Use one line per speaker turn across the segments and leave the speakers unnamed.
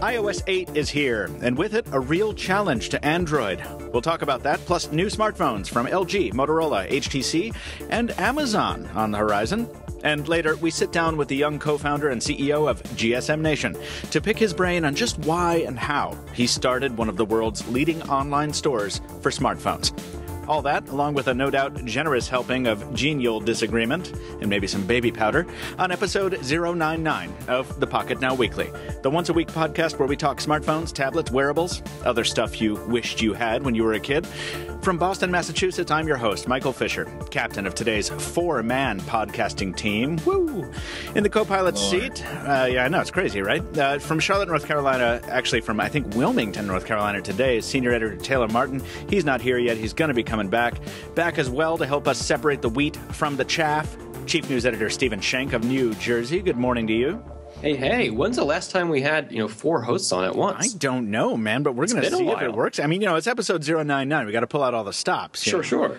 iOS 8 is here, and with it, a real challenge to Android. We'll talk about that, plus new smartphones from LG, Motorola, HTC, and Amazon on the horizon. And later, we sit down with the young co-founder and CEO of GSM Nation to pick his brain on just why and how he started one of the world's leading online stores for smartphones. All that, along with a no doubt generous helping of genial disagreement and maybe some baby powder, on episode 099 of the Pocketnow Weekly, the once-a-week podcast where we talk smartphones, tablets, wearables, other stuff you wished you had when you were a kid. From Boston, Massachusetts, I'm your host, Michael Fisher, captain of today's four-man podcasting team. Woo! In the co-pilot seat, yeah, I know, it's crazy, right? From Charlotte, North Carolina, actually from, I think, Wilmington, North Carolina today, is senior editor Taylor Martin. He's not here yet. He's going to be coming back as well to help us separate the wheat from the chaff. Chief news editor Stephen Shank of New Jersey. Good morning to you.
Hey, when's the last time we had, four hosts on at once?
I don't know, man, but we're going to see if it works. I mean, it's episode 099. We got to pull out all the stops.
Sure.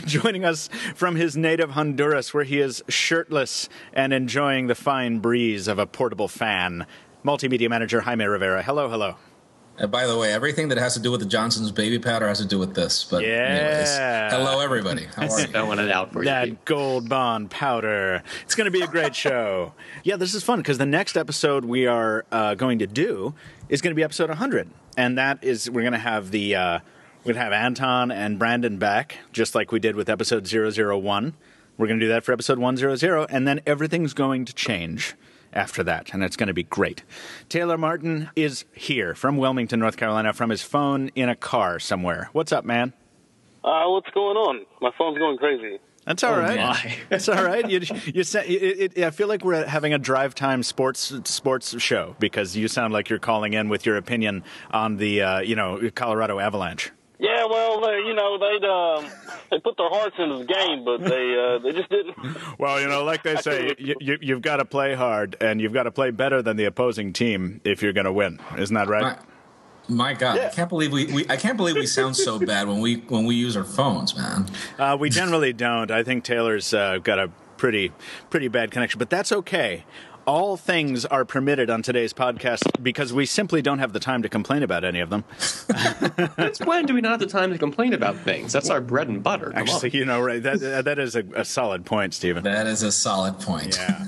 Joining us from his native Honduras, where he is shirtless and enjoying the fine breeze of a portable fan, multimedia manager Jaime Rivera. Hello.
And by the way, everything that has to do with the Johnson's baby powder has to do with this. But anyways, hello, everybody. How are you?
Spelling it out for you.
That Gold Bond powder. It's going to be a great show. Yeah, this is fun because the next episode we are going to do is going to be episode 100. And that is, we're going to have we're going to have Anton and Brandon back, just like we did with episode 001. We're going to do that for episode 100, and then everything's going to change after that, and it's going to be great. Taylor Martin is here from Wilmington, North Carolina, from his phone in a car somewhere. What's up, man?
What's going on? My phone's going crazy.
That's all right.
My.
That's all right. I feel like we're having a drive time sports show because you sound like you're calling in with your opinion on the Colorado Avalanche.
Yeah, well, they put their hearts into the game, but they just didn't.
Well, like they say, you've got to play hard and you've got to play better than the opposing team if you're going to win. Isn't that right?
My God, yeah. I can't believe we sound so bad when we use our phones, man.
We generally don't. I think Taylor's got a pretty bad connection, but that's okay. All things are permitted on today's podcast because we simply don't have the time to complain about any of them.
Since when do we not have the time to complain about things? That's our bread and butter.
Actually, right, that is a solid point, Stephen.
That is a solid point.
Yeah.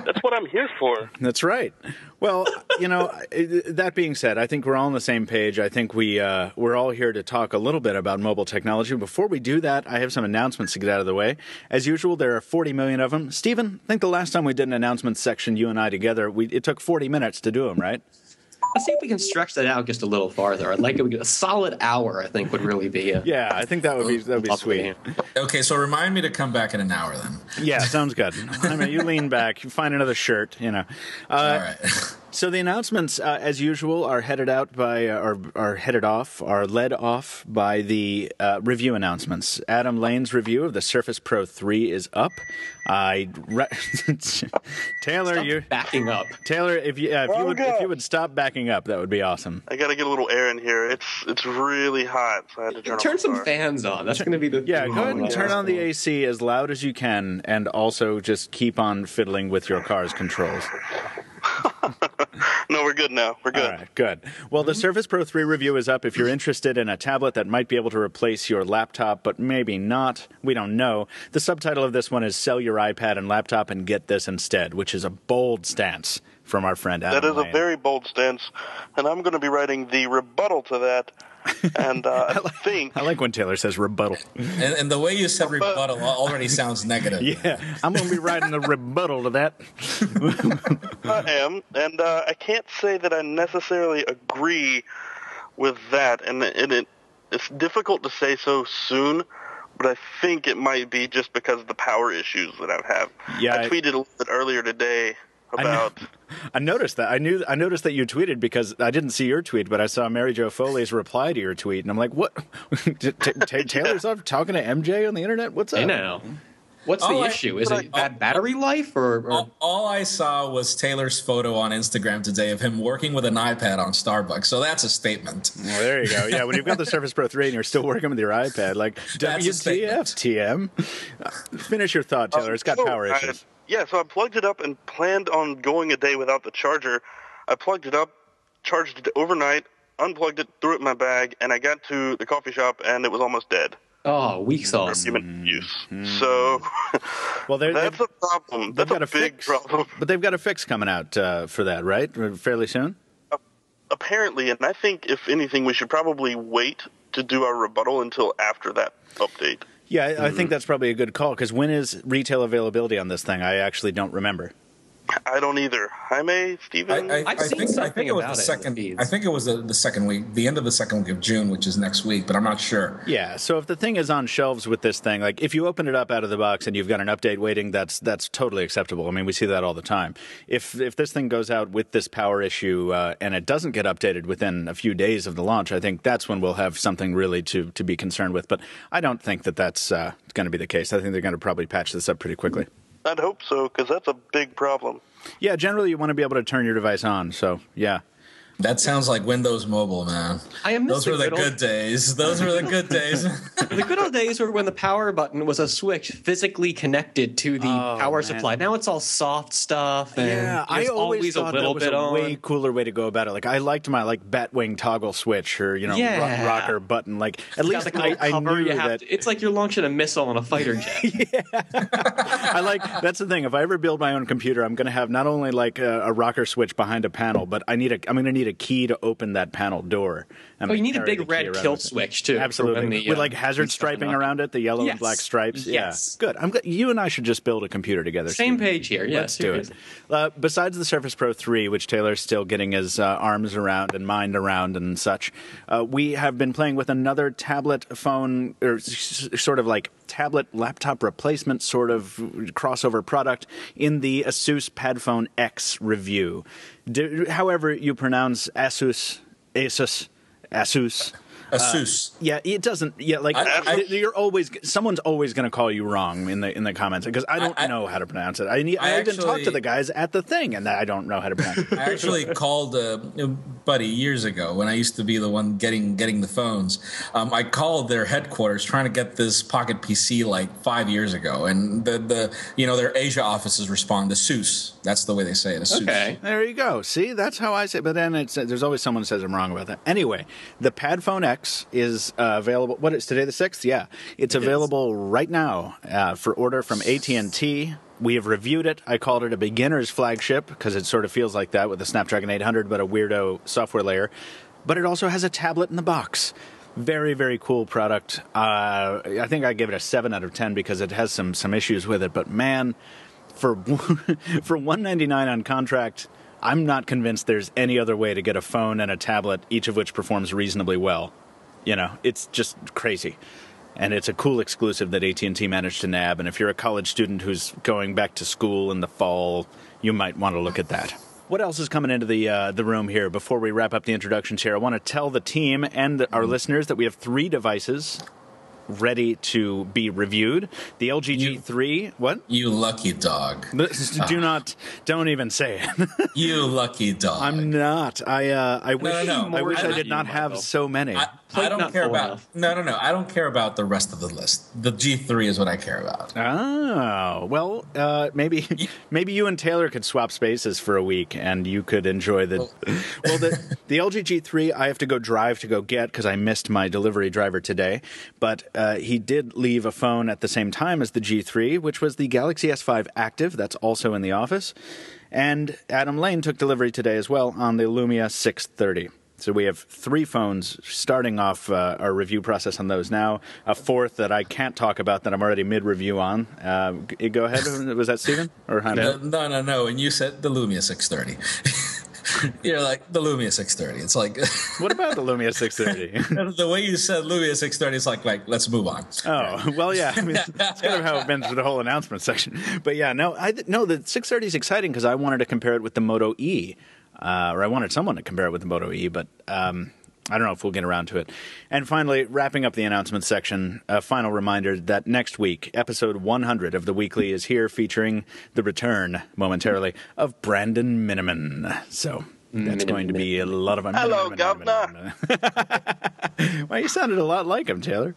That's what I'm here for.
That's right. Well, that being said, I think we're all on the same page. I think we're all here to talk a little bit about mobile technology. Before we do that, I have some announcements to get out of the way. As usual, there are 40 million of them. Stephen, I think the last time we did an announcements section, you and I together, it took 40 minutes to do them, right?
Let's see if we can stretch that out just a little farther. I'd like a solid hour, I think, would really be
yeah, I think that would be sweet.
Okay, so remind me to come back in an hour then.
Yeah, sounds good. I mean, you lean back, you find another shirt, All
right.
So the announcements, as usual, are headed off by the review announcements. Adam Lane's review of the Surface Pro 3 is up. Taylor,
you're backing up.
Taylor, if you would stop backing up, that would be awesome.
I got to get a little air in here. It's really hot, so I had to
turn some fans on. That's going to be the
go ahead and turn on the AC as loud as you can, and also just keep on fiddling with your car's controls.
No, we're good now. We're good.
All right, good. Well, the Surface Pro 3 review is up. If you're interested in a tablet that might be able to replace your laptop, but maybe not, we don't know. The subtitle of this one is Sell Your iPad and Laptop and Get This Instead, which is a bold stance from our friend Adam
That is
Lane.
A very bold stance, and I'm going to be writing the rebuttal to that. And I
like when Taylor says rebuttal.
And the way you said rebuttal already sounds negative.
Yeah, I'm going to be writing the rebuttal to that.
I am, and I can't say that I necessarily agree with that, and it's difficult to say so soon, but I think it might be just because of the power issues that I have.
Yeah,
I tweeted a little bit earlier today about...
I noticed that. I noticed that you tweeted because I didn't see your tweet, but I saw Mary Jo Foley's reply to your tweet, and I'm like, what? Taylor's up talking to MJ on the internet? What's up?
I know. What's the issue? Is it bad battery life, or?
All I saw was Taylor's photo on Instagram today of him working with an iPad on Starbucks. So that's a statement.
Well, there you go. Yeah, when you've got the Surface Pro 3 and you're still working with your iPad, like WTF, TM. Finish your thought, Taylor. It's got power issues.
Yeah, so I plugged it up and planned on going a day without the charger. I plugged it up, charged it overnight, unplugged it, threw it in my bag, and I got to the coffee shop, and it was almost dead.
Oh, weak sauce.
Human use. So
well,
that's a problem. That's a big problem.
But they've got a fix coming out for that, right? Fairly soon?
Apparently, and I think, if anything, we should probably wait to do our rebuttal until after that update.
Yeah, I think that's probably a good call, because when is retail availability on this thing? I actually don't remember.
I don't either. Jaime, Steven?
I think it was the second. I think it was the second week, the end of the second week of June, which is next week, but I'm not sure.
Yeah. So if the thing is on shelves with this thing, like if you open it up out of the box and you've got an update waiting, that's totally acceptable. I mean, we see that all the time. If this thing goes out with this power issue and it doesn't get updated within a few days of the launch, I think that's when we'll have something really to be concerned with. But I don't think that's going to be the case. I think they're going to probably patch this up pretty quickly.
I'd hope so, because that's a big problem.
Yeah, generally you want to be able to turn your device on, so yeah.
That sounds like Windows Mobile, man. Those were the good days. Those were the good days.
The good old days were when the power button was a switch physically connected to the power supply. Now it's all soft stuff. And
yeah, I always thought that was a way cooler way to go about it. Like I liked my Batwing toggle switch or rocker button. Like at least I knew that
it's like you're launching a missile on a fighter jet.
Yeah, that's the thing. If I ever build my own computer, I'm going to have not only like a rocker switch behind a panel, but I'm going to need a key to open that panel door.
You need a big red kill switch too.
Absolutely, with like hazard striping around it, the yellow and black stripes.
Yes.
Yeah, good. You and I should just build a computer together.
Same page here. Yes,
let's do it. Besides the Surface Pro 3, which Taylor's still getting his arms around and mind around and such, we have been playing with another tablet phone, or sort of like tablet laptop replacement sort of crossover product in the Asus Padphone X review. However you pronounce Asus. Yeah, it doesn't. Yeah, like someone's always going to call you wrong in the comments because I don't know how to pronounce it. I even talked to the guys at the thing, and I don't know how to pronounce it.
I actually called Buddy years ago when I used to be the one getting the phones. I called their headquarters trying to get this Pocket PC like 5 years ago, and their Asia offices respond to Asus. That's the way they say it. Asus.
Okay, there you go. See, that's how I say it. But then there's always someone who says I'm wrong about that. Anyway, the Padphone X is available. What is today, the 6th? Yeah. It's available right now for order from AT&T. We have reviewed it. I called it a beginner's flagship because it sort of feels like that with the Snapdragon 800, but a weirdo software layer. But it also has a tablet in the box. Very, very cool product. I think I gave it a 7 out of 10 because it has some issues with it. But man, for $199 on contract, I'm not convinced there's any other way to get a phone and a tablet, each of which performs reasonably well. It's just crazy. And it's a cool exclusive that AT&T managed to nab. And if you're a college student who's going back to school in the fall, you might want to look at that. What else is coming into the room here before we wrap up the introductions here? I want to tell the team and our listeners that we have 3 devices ready to be reviewed. The LG G3, what?
You lucky dog.
Don't even say it.
You lucky dog.
I'm not. I wish I did not have so many.
I don't care about I don't care about the rest of the list. The G3 is what I care about.
Oh, well, maybe you and Taylor could swap spaces for a week and you could enjoy the the LG G3 I have to go drive to go get because I missed my delivery driver today, but he did leave a phone at the same time as the G3, which was the Galaxy S5 Active. That's also in the office. And Adam Lane took delivery today as well on the Lumia 630. So we have 3 phones starting off our review process on those now. A 4th that I can't talk about that I'm already mid-review on. Go ahead. Was that Steven? Or Jaime?
No. And you said the Lumia 630. You're like, the Lumia 630. It's like...
What about the Lumia 630?
The way you said Lumia 630 is like let's move on.
Oh, well, yeah. I mean, that's kind of how I've been through the whole announcement section. But yeah, the 630 is exciting because I wanted to compare it with the Moto E. Or I wanted someone to compare it with the Moto E, but I don't know if we'll get around to it. And finally, wrapping up the announcement section, a final reminder that next week, episode 100 of The Weekly is here, featuring the return, momentarily, of Brandon Miniman. So that's going to be a lot of fun.
Hello, Governor.
Well, you sounded a lot like him, Taylor.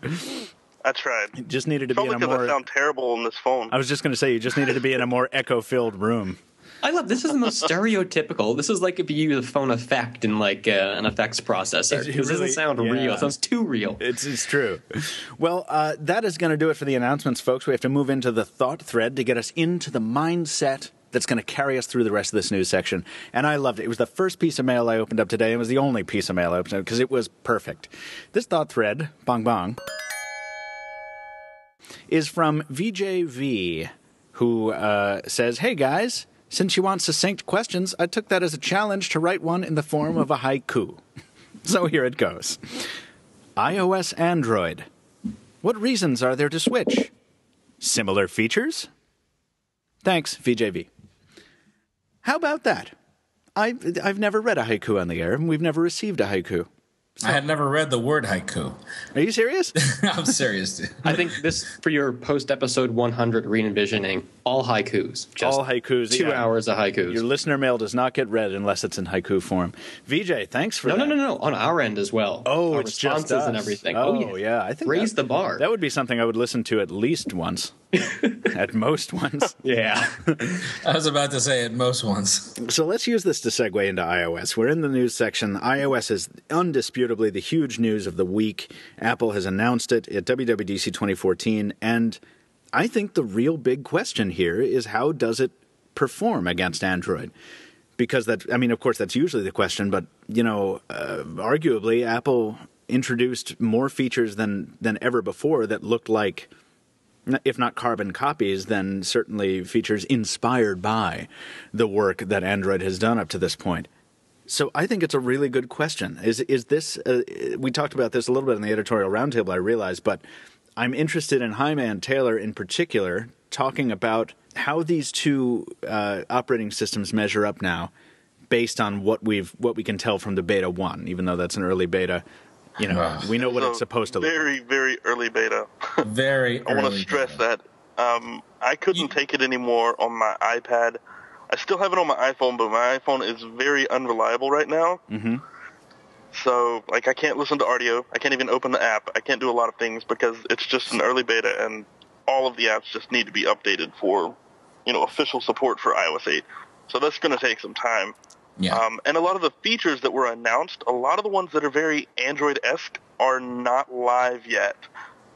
I tried.
You just needed to be in a more...
I sound terrible on this phone.
I was just going to say, you just needed to be in a more echo-filled room.
I love this. Is the most stereotypical. This is like if you use a phone effect in like an effects processor. This doesn't sound real. It sounds too real.
It's true. Well, that is going to do it for the announcements, folks. We have to move into the thought thread to get us into the mindset that's going to carry us through the rest of this news section. And I loved it. It was the first piece of mail I opened up today. It was the only piece of mail I opened up because it was perfect. This thought thread, bong bong, is from VJV, who says, "Hey, guys. Since you want succinct questions, I took that as a challenge to write one in the form of a haiku. So here it goes. iOS, Android. What reasons are there to switch? Similar features? Thanks, VJV." How about that? I've never read a haiku on the air, and we've never received a haiku.
I had never read the word haiku.
Are you serious?
I'm serious, dude.
I think this, for your post-episode 100 re-envisioning, all haikus. Just
all haikus.
2 hours of haikus.
Your listener mail does not get read unless it's in haiku form. VJ, thanks for that.
No. On our end as well.
Oh,
our
it's
responses
just us.
and everything.
Oh, yeah. I think
raise the bar.
That would be something I would listen to at least once. At most once.
Yeah.
I was about to say at most once.
So let's use this to segue into iOS. We're in the news section. iOS is undisputably the huge news of the week. Apple has announced it at WWDC 2014, and I think the real big question here is how does it perform against Android? Because of course, that's usually the question, but, arguably, Apple introduced more features than ever before that looked like, if not carbon copies, then certainly features inspired by the work that Android has done up to this point. So I think it's a really good question. Is this we talked about this a little bit in the editorial roundtable, I realize, but I'm interested in Jaime and Taylor in particular talking about how these two operating systems measure up now based on what we can tell from the beta 1, even though that's an early beta. We know what it's supposed to look like.
Very, very early beta.
Very early.
I want to stress that. I couldn't take it anymore on my iPad. I still have it on my iPhone, but my iPhone is very unreliable right now. Mm-hmm. So, I can't listen to audio. I can't even open the app. I can't do a lot of things because it's just an early beta, and all of the apps just need to be updated for, official support for iOS 8. So that's going to take some time.
Yeah.
And a lot of the features that were announced, a lot of the ones that are very Android-esque are not live yet.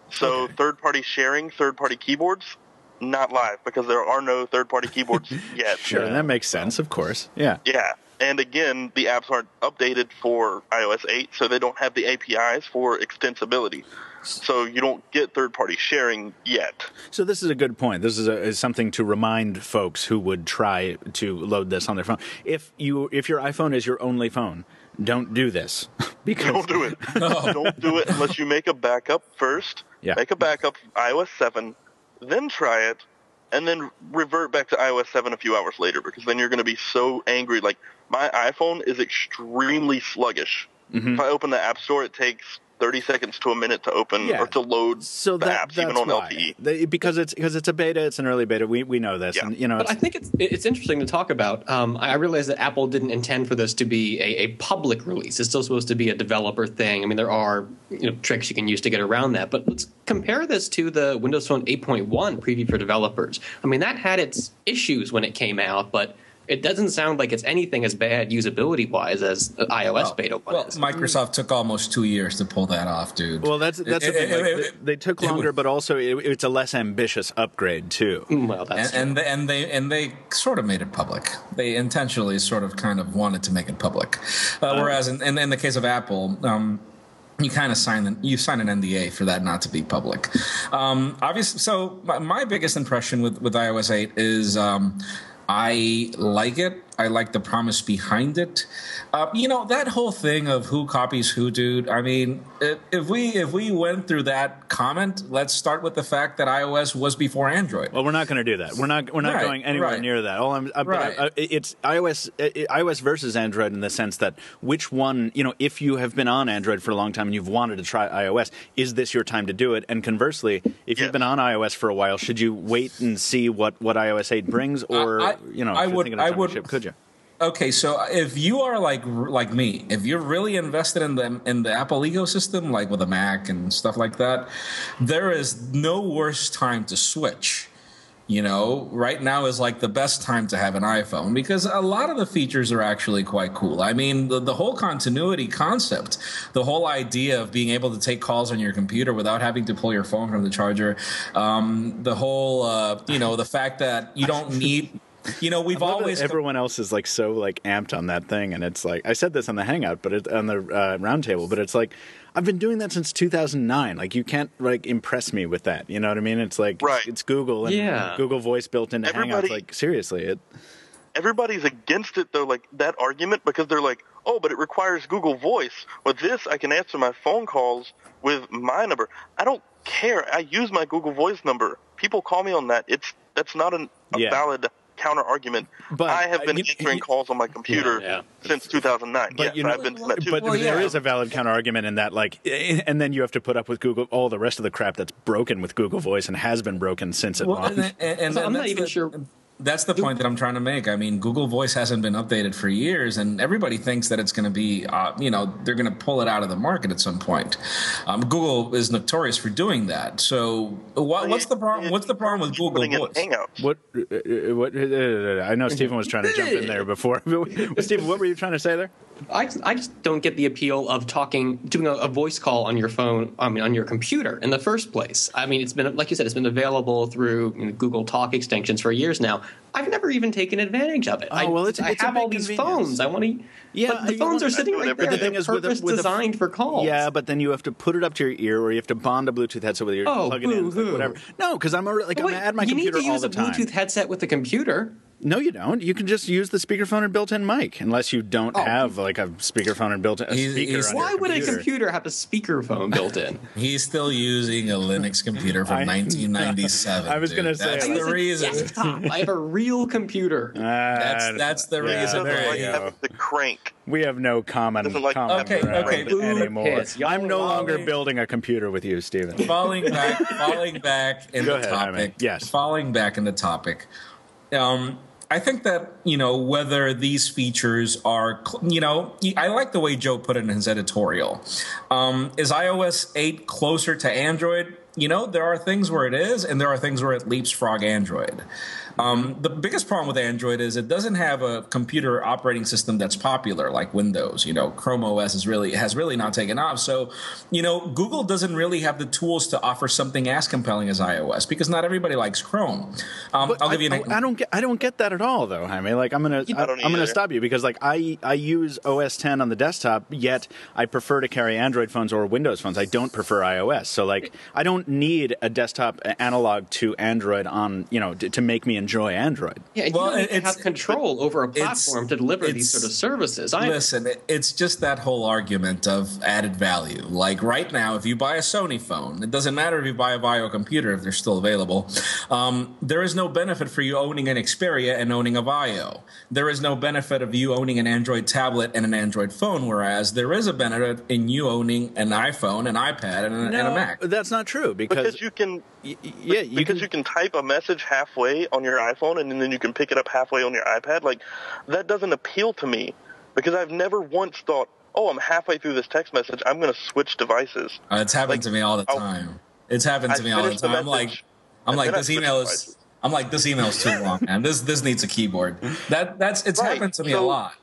So third-party sharing, third-party keyboards, not live because there are no third-party keyboards yet.
Sure, that makes sense, of course. Yeah.
Yeah. And again, the apps aren't updated for iOS 8, so they don't have the APIs for extensibility. So you don't get third-party sharing yet.
So this is a good point. This is something to remind folks who would try to load this on their phone. If your iPhone is your only phone, don't do this. Because
don't do it. No. Don't do it unless you make a backup first.
Yeah.
Make a backup of iOS 7, then try it, and then revert back to iOS 7 a few hours later, because then you're going to be so angry. Like, my iPhone is extremely sluggish. Mm-hmm. If I open the App Store, it takes 30 seconds to a minute to open or to load the apps, even on LTE.
Because it's a beta, it's an early beta. We know this.
Yeah.
And,
but I think it's interesting to talk about. I realize that Apple didn't intend for this to be a public release. It's still supposed to be a developer thing. I mean, there are tricks you can use to get around that. But let's compare this to the Windows Phone 8.1 preview for developers. I mean, that had its issues when it came out, but it doesn't sound like it's anything as bad usability-wise as iOS beta was.
Well, Microsoft took almost 2 years to pull that off, dude.
Well, that's the thing. They took longer, but also it's a less ambitious upgrade too.
Well, that's
and they sort of made it public. They intentionally sort of kind of wanted to make it public. Whereas in the case of Apple, you kind of sign an NDA for that not to be public. Obviously, so my biggest impression with iOS 8 is I like it. like the promise behind it. That whole thing of who copies who, dude. I mean, if we went through that comment, let's start with the fact that iOS was before Android.
Well, we're not going to do that. We're not going anywhere near that. It's iOS versus Android in the sense that which one, if you have been on Android for a long time and you've wanted to try iOS, is this your time to do it? And conversely, if you've been on iOS for a while, should you wait and see what iOS 8 brings, or could you?
Okay, so if you are like me, if you're really invested in the Apple ecosystem, like with a Mac and stuff like that, there is no worse time to switch. Right now is like the best time to have an iPhone because a lot of the features are actually quite cool. I mean, the whole continuity concept, the whole idea of being able to take calls on your computer without having to pull your phone from the charger, the whole, the fact that you don't need... we've always
everyone else is so amped on that thing, and it's like I said this on the Hangout, but on the roundtable, but it's like I've been doing that since 2009. You can't impress me with that. You know what I mean? It's it's Google and Google Voice built into Hangouts. Seriously,
everybody's against it though. That argument because they're like, oh, but it requires Google Voice. With this, I can answer my phone calls with my number. I don't care. I use my Google Voice number. People call me on that. That's not a valid counter argument. But I have been answering calls on my computer since 2009. But I've been that too.
But there is a valid counter argument in that, and then you have to put up with all the rest of the crap that's broken with Google Voice and has been broken since it launched.
And I'm not even sure.
That's the point that I'm trying to make. I mean, Google Voice hasn't been updated for years, and everybody thinks that it's going to be, they're going to pull it out of the market at some point. Google is notorious for doing that. So, what's the problem? What's the problem with Google Voice?
What? I know Stephen was trying to jump in there before. Stephen, what were you trying to say there?
I just don't get the appeal of doing a voice call on your phone, on your computer in the first place. I mean, it's been, like you said, it's been available through Google Talk extensions for years now. I've never even taken advantage of it.
I
have all these phones. I want to. Yeah, but the phones are sitting right there. They're purpose-designed for calls.
Yeah, but then you have to put it up to your ear, or you have to bond a Bluetooth headset with your ear, plug it in, whatever. No, because I'm at my computer all the time.
You need to use a Bluetooth headset with the computer.
No, you don't. You can just use the speakerphone and built-in mic, unless you don't have a speakerphone and built-in speaker.
Why would a computer have a speakerphone built in?
He's still using a Linux computer from 1997.
I was going to say
that's the reason.
Desktop. I have a real computer.
That's the reason.
There you go. The crank.
We have no common
okay.
anymore. I'm no longer building a computer with you, Stephen.
Falling back in the topic.
Yes.
Falling back in the topic. I think that, whether these features are, I like the way Joe put it in his editorial. Is iOS 8 closer to Android? There are things where it is, and there are things where it leapsfrog Android. The biggest problem with Android is it doesn't have a computer operating system that's popular like Windows. Chrome OS has really not taken off. So, Google doesn't really have the tools to offer something as compelling as iOS because not everybody likes Chrome. I'll give you an.
I don't get that at all, though, Jaime. I'm gonna stop you because I use OS 10 on the desktop, yet I prefer to carry Android phones or Windows phones. I don't prefer iOS. So I don't need a desktop analog to Android on to make me enjoy Android.
Yeah, you don't have control over a platform to deliver these sort of services.
Listen, it's just that whole argument of added value. Like right now, if you buy a Sony phone, it doesn't matter if you buy a Vaio computer if they're still available. There is no benefit for you owning an Xperia and owning a Vaio. There is no benefit of you owning an Android tablet and an Android phone, whereas there is a benefit in you owning an iPhone, an iPad, and a Mac.
That's not true because
you can. You can type a message halfway on your iPhone and then you can pick it up halfway on your iPad. That doesn't appeal to me because I've never once thought, oh, I'm halfway through this text message, I'm going to switch devices.
It's happened to me all the time. It's happened to me all the time. I'm like, this email is too long, man. This needs a keyboard. It's happened to me a lot.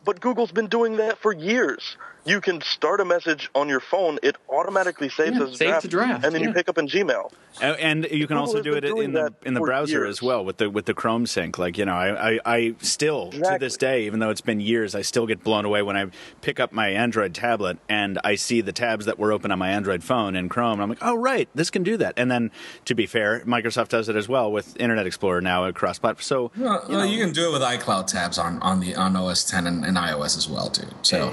But Google's been doing that for years. you can start a message on your phone. It automatically saves as a draft, and then you pick up in Gmail.
And you can also do it in the browser as well with the Chrome sync. Like, you know, I still to this day, even though it's been years, I still get blown away when I pick up my Android tablet and I see the tabs that were open on my Android phone in Chrome. And I'm like, oh right, this can do that. And then, to be fair, Microsoft does it as well with Internet Explorer now across platforms. So
you can do it with iCloud tabs on OS 10 and iOS as well too. So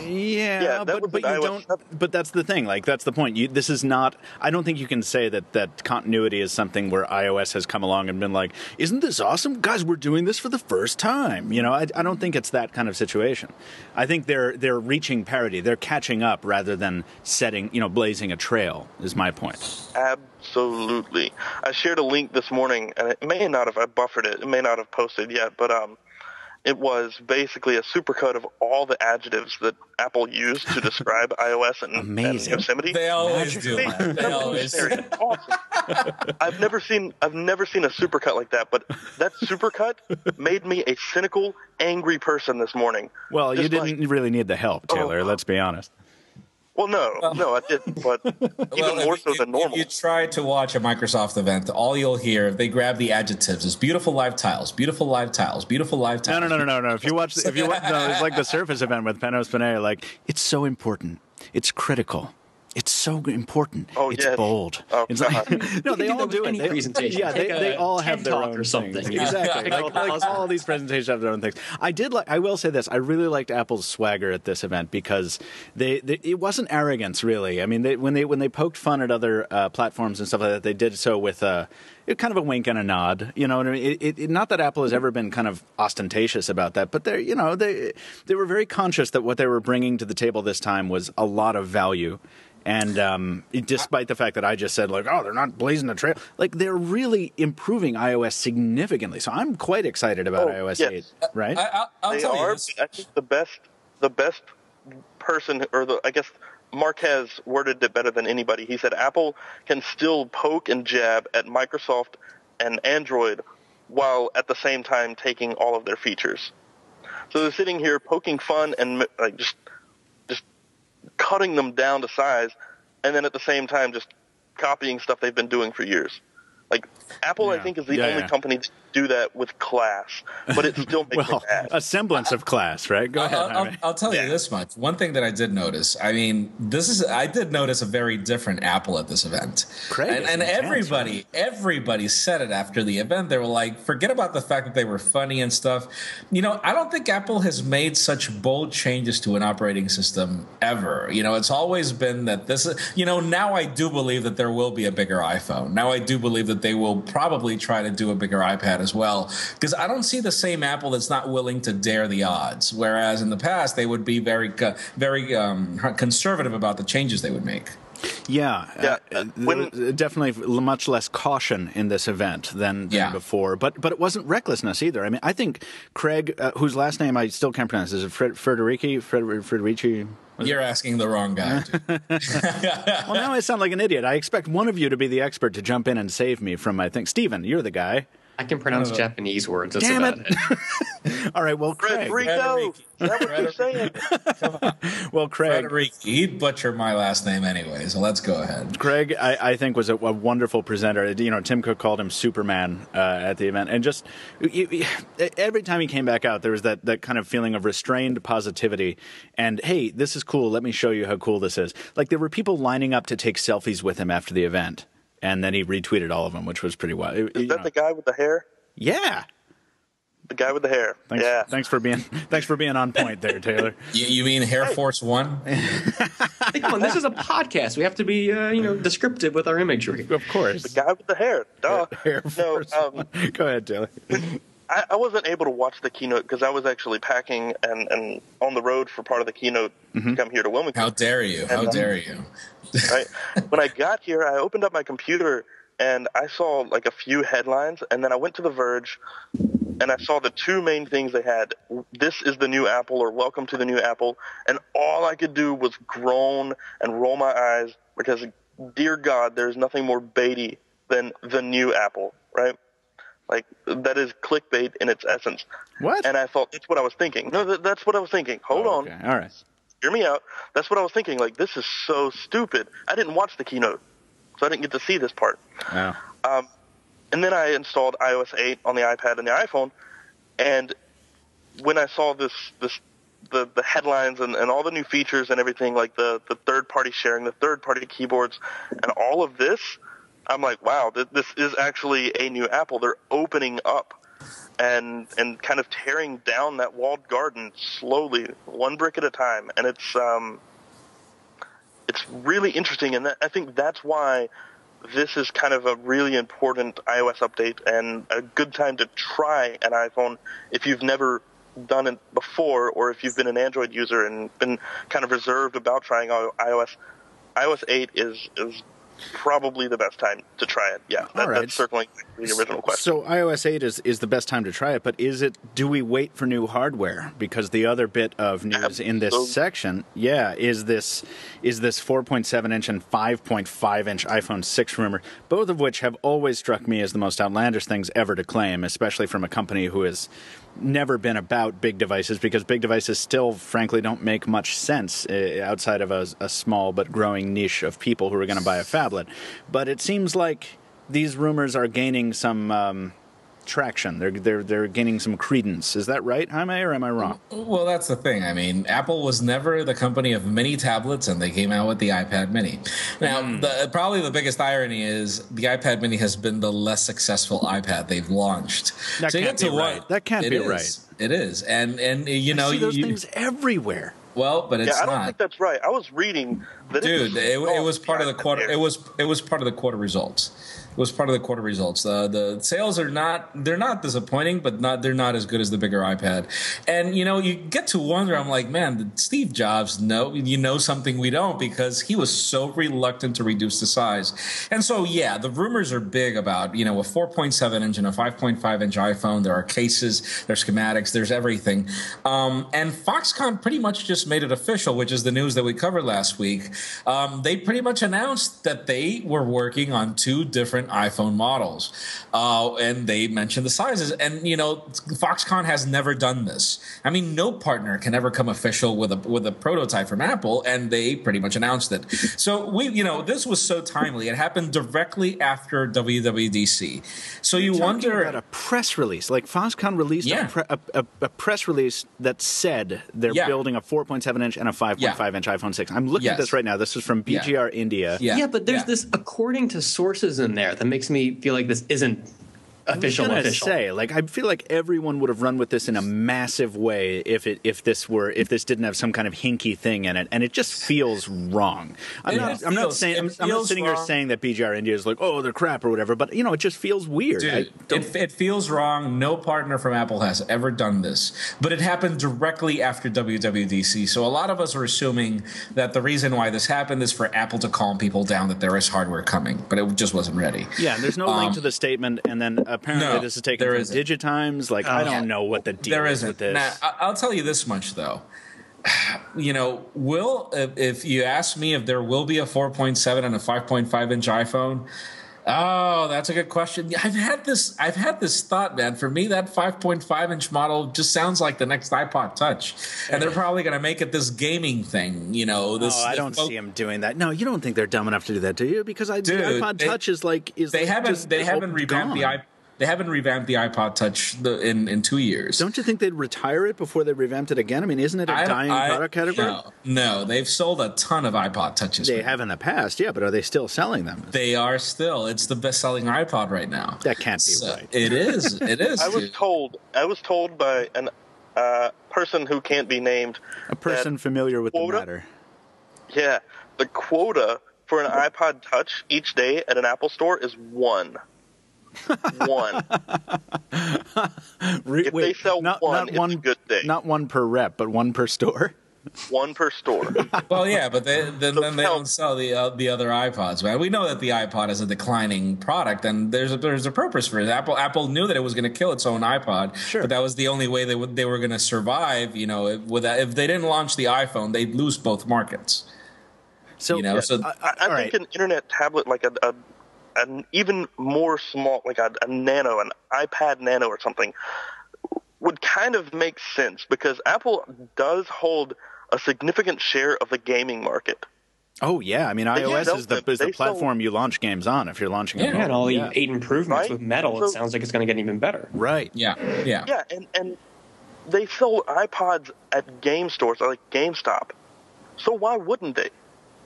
but you don't. But that's the thing. Like, that's the point. This is not. I don't think you can say that continuity is something where iOS has come along and been like, "Isn't this awesome, guys? We're doing this for the first time." You know, I don't think it's that kind of situation. I think they're reaching parity. They're catching up rather than blazing a trail. Is my point.
Absolutely. I shared a link this morning, and it may not have. I buffered it. It may not have posted yet, but it was basically a supercut of all the adjectives that Apple used to describe iOS and Yosemite.
They always do that. They always do.
Awesome. I've never seen a supercut like that, but that supercut made me a cynical, angry person this morning.
Well, you didn't really need the help, Taylor. Let's be honest.
Well, no, I didn't, but even more so than normal.
If you try to watch a Microsoft event, all you'll hear, if they grab the adjectives, is beautiful live tiles, beautiful live tiles, beautiful live tiles.
No. If you watch, it's like the Surface event with Panos Panay, like, it's so important. It's critical. It's so important.
Oh,
it's bold.
Oh,
it's like, no, they all do it.
Presentation.
Yeah, they all have their own
or something.
Things. Exactly. like all these presentations have their own things. I will say this. I really liked Apple's swagger at this event because it wasn't arrogance, really. I mean, when they poked fun at other platforms and stuff like that, they did so with kind of a wink and a nod. You know what I mean? Not that Apple has ever been kind of ostentatious about that, but they were very conscious that what they were bringing to the table this time was a lot of value. And despite the fact that I just said, like, oh, they're not blazing a trail, like, they're really improving iOS significantly. So I'm quite excited about iOS 8, right?
I'll tell you.
I think the best person, I guess Marquez worded it better than anybody. He said Apple can still poke and jab at Microsoft and Android while at the same time taking all of their features. So they're sitting here poking fun and like just cutting them down to size, and then at the same time just copying stuff they've been doing for years. Like, Apple, I think, is the only company to do that with class, but it still makes it bad.
A semblance of class, right? Go ahead.
I'll tell you this much. One thing that I did notice, I mean, I did notice a very different Apple at this event. And everybody said it after the event. They were like, forget about the fact that they were funny and stuff. You know, I don't think Apple has made such bold changes to an operating system ever. You know, it's always been that this is, you know, now I do believe that there will be a bigger iPhone. Now I do believe that they will probably try to do a bigger iPad as well, because I don't see the same Apple that's not willing to dare the odds, whereas in the past they would be very conservative about the changes they would make.
Definitely much less caution in this event than before, but it wasn't recklessness either. I mean, I think Craig, whose last name I still can't pronounce, is it Federici?
You're asking the wrong guy.
Well, now I sound like an idiot. I expect one of you to be the expert to jump in and save me from my thing. Steven, you're the guy.
I can pronounce Japanese words. That's
Damn
about
it. All right, well, Craig.
Frederico. Is that what you're saying?
Well, Craig.
He'd butcher my last name anyway, so let's go ahead.
Craig, I think, was a wonderful presenter. You know, Tim Cook called him Superman at the event. And just every time he came back out, there was that kind of feeling of restrained positivity. And, hey, this is cool. Let me show you how cool this is. Like, there were people lining up to take selfies with him after the event. And then he retweeted all of them, which was pretty wild.
Is that the guy with the hair?
Yeah.
The guy with the hair.
Thanks for being on point there, Taylor.
You mean Hair Force One?
Come on, this is a podcast. We have to be descriptive with our imagery.
Of course.
The guy with the hair. Duh.
Hair Force One. Go ahead, Taylor.
I wasn't able to watch the keynote because I was actually packing and on the road for part of the keynote to come here to Wilmington.
How dare you? How dare you?
Right. When I got here, I opened up my computer and I saw like a few headlines, and then I went to The Verge and I saw the two main things they had. This is the new Apple, or welcome to the new Apple. And all I could do was groan and roll my eyes because, dear God, there's nothing more baity than the new Apple, right? Like, that is clickbait in its essence.
What?
And I thought, that's what I was thinking. No, that's what I was thinking. Hold on.
Okay. All right.
hear me out. That's what I was thinking. Like, this is so stupid. I didn't watch the keynote, so I didn't get to see this part.
Wow.
And then I installed iOS 8 on the iPad and the iPhone, and when I saw the headlines and all the new features and everything, like the third-party sharing, the third-party keyboards, and all of this, I'm like, wow, this is actually a new Apple. They're opening up and kind of tearing down that walled garden slowly, one brick at a time, and it's really interesting, and I think that's why this is kind of a really important iOS update and a good time to try an iPhone if you've never done it before, or if you've been an Android user and been kind of reserved about trying iOS. iOS 8 is probably the best time to try it. Yeah, that's certainly the original question.
So iOS 8 is the best time to try it, but do we wait for new hardware? Because the other bit of news in this section, is this 4.7-inch and 5.5-inch iPhone 6 rumor, both of which have always struck me as the most outlandish things ever to claim, especially from a company who has never been about big devices, because big devices still, frankly, don't make much sense outside of a small but growing niche of people who are going to buy a phablet. But it seems like these rumors are gaining some traction. They're gaining some credence. Is that right, Jaime, or am I wrong?
Well, that's the thing. I mean, Apple was never the company of many tablets, and they came out with the iPad Mini. Now, probably the biggest irony is the iPad Mini has been the less successful iPad they've launched.
That can't be right. That can't be right.
It is, and you know,
I see those things everywhere.
Well, but it's not.
I don't think that's right. I was reading that.
Dude, it was part of the quarter. It was part of the quarter results. It was part of the quarter results. The sales are they're not disappointing, but they're not as good as the bigger iPad. And you know, you get to wonder. I'm like, man, did Steve Jobs know something we don't, because he was so reluctant to reduce the size. And so yeah, the rumors are big about, you know, a 4.7-inch and a 5.5-inch iPhone. There are cases, there's schematics, there's everything. And Foxconn pretty much just made it official, which is the news that we covered last week. They pretty much announced that they were working on two different iPhone models, and they mentioned the sizes. And you know, Foxconn has never done this. I mean, no partner can ever come official with a prototype from Apple, and they pretty much announced it. So this was so timely. It happened directly after WWDC. So you wonder
about a press release, like Foxconn released a press release that said they're building a 4.7-inch and a 5.5-inch iPhone 6. I'm looking at this right now. This is from BGR India.
Yeah, but there's this according to sources in there that makes me feel like this isn't official.
I feel like everyone would have run with this in a massive way if this didn't have some kind of hinky thing in it, and it just feels wrong. I'm not sitting here saying that BGR India is like, oh, they're crap or whatever, but you know, it just feels weird.
Dude, it feels wrong. No partner from Apple has ever done this, but it happened directly after WWDC. So a lot of us are assuming that the reason why this happened is for Apple to calm people down that there is hardware coming, but it just wasn't ready.
Yeah, and there's no link to the statement, and then apparently this is taken from Digitimes. Like, I don't know what the deal is with this.
Now, I'll tell you this much, though. You know, if you ask me if there will be a 4.7 and a 5.5-inch iPhone, oh, that's a good question. I've had this thought, man. For me, that 5.5-inch model just sounds like the next iPod Touch, and they're probably going to make it this gaming thing. You know,
I don't see them doing that. No, you don't think they're dumb enough to do that, do you? Because the iPod Touch they haven't
revamped the iPod. They haven't revamped the iPod Touch in 2 years.
Don't you think they'd retire it before they revamped it again? I mean, isn't it a dying product category?
No, they've sold a ton of iPod Touches.
They have in the past, yeah, but are they still selling them?
They are still. It's the best-selling iPod right now.
That can't be right.
It is. It is.
I was told by an person who can't be named.
A person familiar with the matter.
Yeah, the quota for an iPod Touch each day at an Apple store is 1. One. If they sell it's a good day.
Not one per rep, but one per store.
One per store.
Well, yeah, but then they don't sell the other iPods, man. We know that the iPod is a declining product, and there's a purpose for it. Apple knew that it was going to kill its own iPod, but that was the only way they were going to survive. You know, if they didn't launch the iPhone, they'd lose both markets.
So,
I think an internet tablet like an even more small, like a Nano, an iPad Nano or something, would kind of make sense, because Apple does hold a significant share of the gaming market.
Oh, yeah. I mean, iOS is the platform you launch games on if you're launching it.
Yeah, and all the 8 improvements with Metal,
so,
it sounds like it's going to get even better.
Right.
Yeah.
And they sell iPods at game stores like GameStop. So why wouldn't they?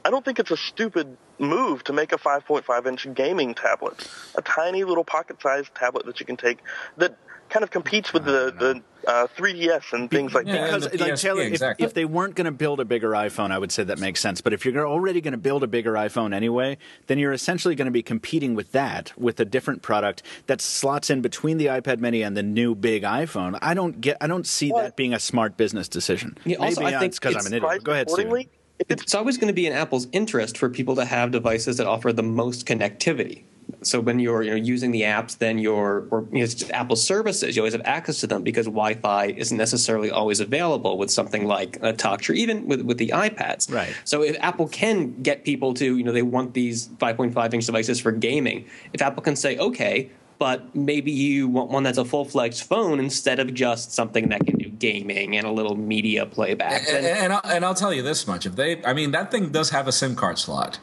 I don't think it's a stupid move to make a 5.5-inch gaming tablet, a tiny little pocket-sized tablet that you can take that kind of competes with the 3DS and things like that.
Because, like, Taylor, if they weren't going to build a bigger iPhone, I would say that makes sense. But if you're already going to build a bigger iPhone anyway, then you're essentially going to be competing with that, with a different product that slots in between the iPad Mini and the new big iPhone. I don't see that being a smart business decision.
Yeah, also,
Maybe
I think
it's because I'm an idiot. Go ahead, Steven.
It's always going to be in Apple's interest for people to have devices that offer the most connectivity. So when you're using the apps, then it's just Apple services, you always have access to them because Wi-Fi isn't necessarily always available with something like a Touch or even with the iPads.
Right.
So if Apple can get people to, they want these 5.5-inch devices for gaming, if Apple can say, okay, but maybe you want one that's a full-fledged phone instead of just something that can do gaming and a little media playback.
And I'll tell you this much: that thing does have a SIM card slot.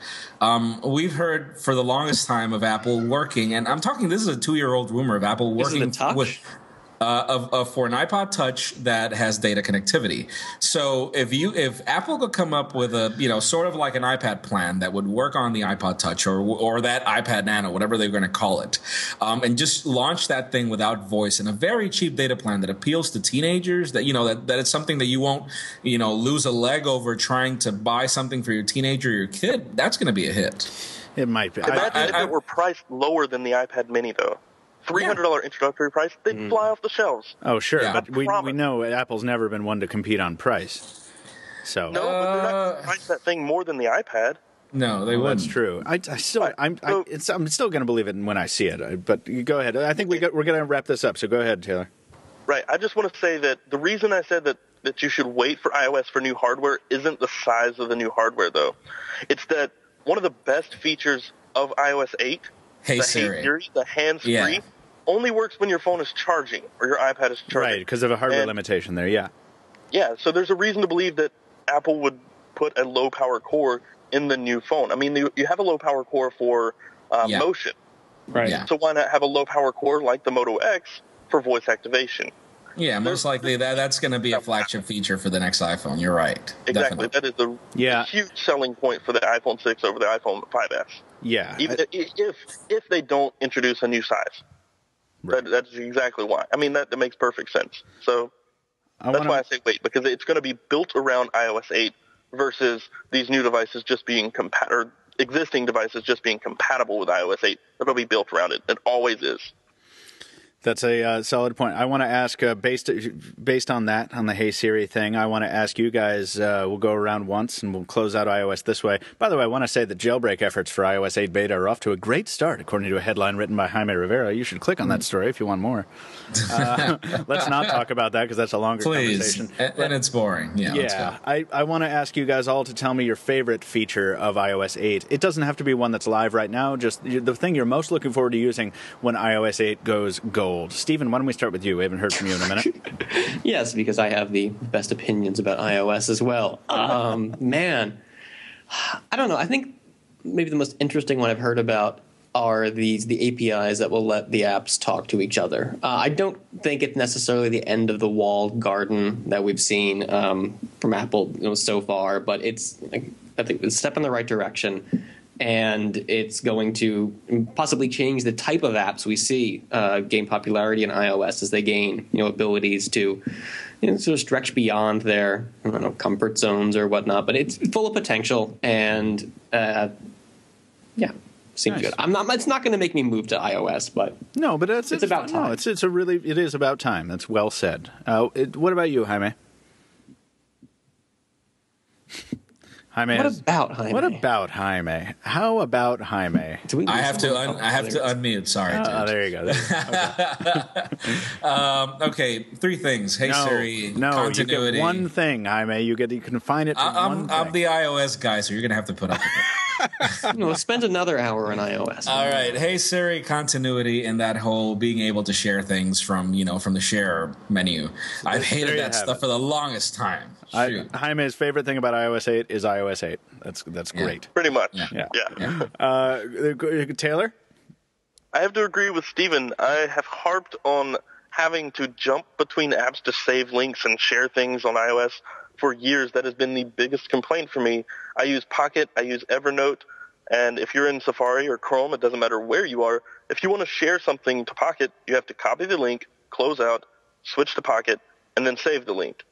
We've heard for the longest time of Apple working, and I'm talking. This is a 2-year-old rumor of Apple working with. For an iPod Touch that has data connectivity. So if Apple could come up with a sort of like an iPad plan that would work on the iPod Touch or that iPad Nano, whatever they're going to call it, and just launch that thing without voice and a very cheap data plan that appeals to teenagers, that that it's something that you won't lose a leg over trying to buy something for your teenager or your kid, that's going to be a hit.
It might be.
Imagine if it were priced lower than the iPad Mini, though. $300 introductory price, they'd fly off the shelves.
Oh, sure, but we know Apple's never been one to compete on price. So
no, but they're not going to price that thing more than the iPad.
No, they wouldn't.
That's true. I'm still going to believe it when I see it. But you go ahead. I think we're going to wrap this up. So go ahead, Taylor.
Right. I just want to say that the reason I said that you should wait for iOS for new hardware isn't the size of the new hardware, though. It's that one of the best features of iOS 8,
Hey Siri,
the hands-free, only works when your phone is charging or your iPad is charging.
Right, because of a hardware limitation there, yeah.
Yeah, so there's a reason to believe that Apple would put a low-power core in the new phone. I mean, you have a low-power core for motion.
Right. Yeah.
So why not have a low-power core like the Moto X for voice activation?
Yeah, most likely that's going to be a flagship feature for the next iPhone. You're right.
Exactly.
Definitely.
That is a huge selling point for the iPhone 6 over the iPhone 5S.
Yeah.
Even if they don't introduce a new size. Right. That's exactly why. I mean, that makes perfect sense. So that's why I say wait, because it's going to be built around iOS 8 versus these new devices just being or existing devices just being compatible with iOS 8. They're going to be built around it. It always is.
That's a solid point. I want to ask, based on that, on the Hey Siri thing, I want to ask you guys, we'll go around once and we'll close out iOS this way. By the way, I want to say the jailbreak efforts for iOS 8 beta are off to a great start, according to a headline written by Jaime Rivera. You should click on that story if you want more. Let's not talk about that because that's a longer conversation.
And it's boring. Yeah, let's go.
I want to ask you guys all to tell me your favorite feature of iOS 8. It doesn't have to be one that's live right now, just the thing you're most looking forward to using when iOS 8 goes gold. Stephen, why don't we start with you? We haven't heard from you in a minute.
Yes, because I have the best opinions about iOS as well. Man, I don't know. I think maybe the most interesting one I've heard about are the APIs that will let the apps talk to each other. I don't think it's necessarily the end of the walled garden that we've seen from Apple so far, but I think it's a step in the right direction. And it's going to possibly change the type of apps we see gain popularity in iOS as they gain, abilities to sort of stretch beyond their comfort zones or whatnot. But it's full of potential, and seems good. It's not going to make me move to iOS, but
no, but it's about time. No, it is about time. That's well said. What about you, Jaime? Jaime.
What about Jaime?
How about Jaime?
I have to unmute. Sorry.
There you go.
Okay, 3 things. Hey Siri. Continuity.
You get one thing, Jaime. You can find it.
I'm the iOS guy, so you're gonna have to put up with it.
Spend another hour on iOS.
All right. Hey Siri, continuity and that whole being able to share things from the share menu. I've hated that stuff for the longest time.
Jaime's favorite thing about iOS 8 is iOS 8. That's great.
Pretty much.
Yeah. Taylor?
I have to agree with Steven. I have harped on having to jump between apps to save links and share things on iOS for years. That has been the biggest complaint for me. I use Pocket, I use Evernote, and if you're in Safari or Chrome, it doesn't matter where you are. If you want to share something to Pocket, you have to copy the link, close out, switch to Pocket, and then save the link.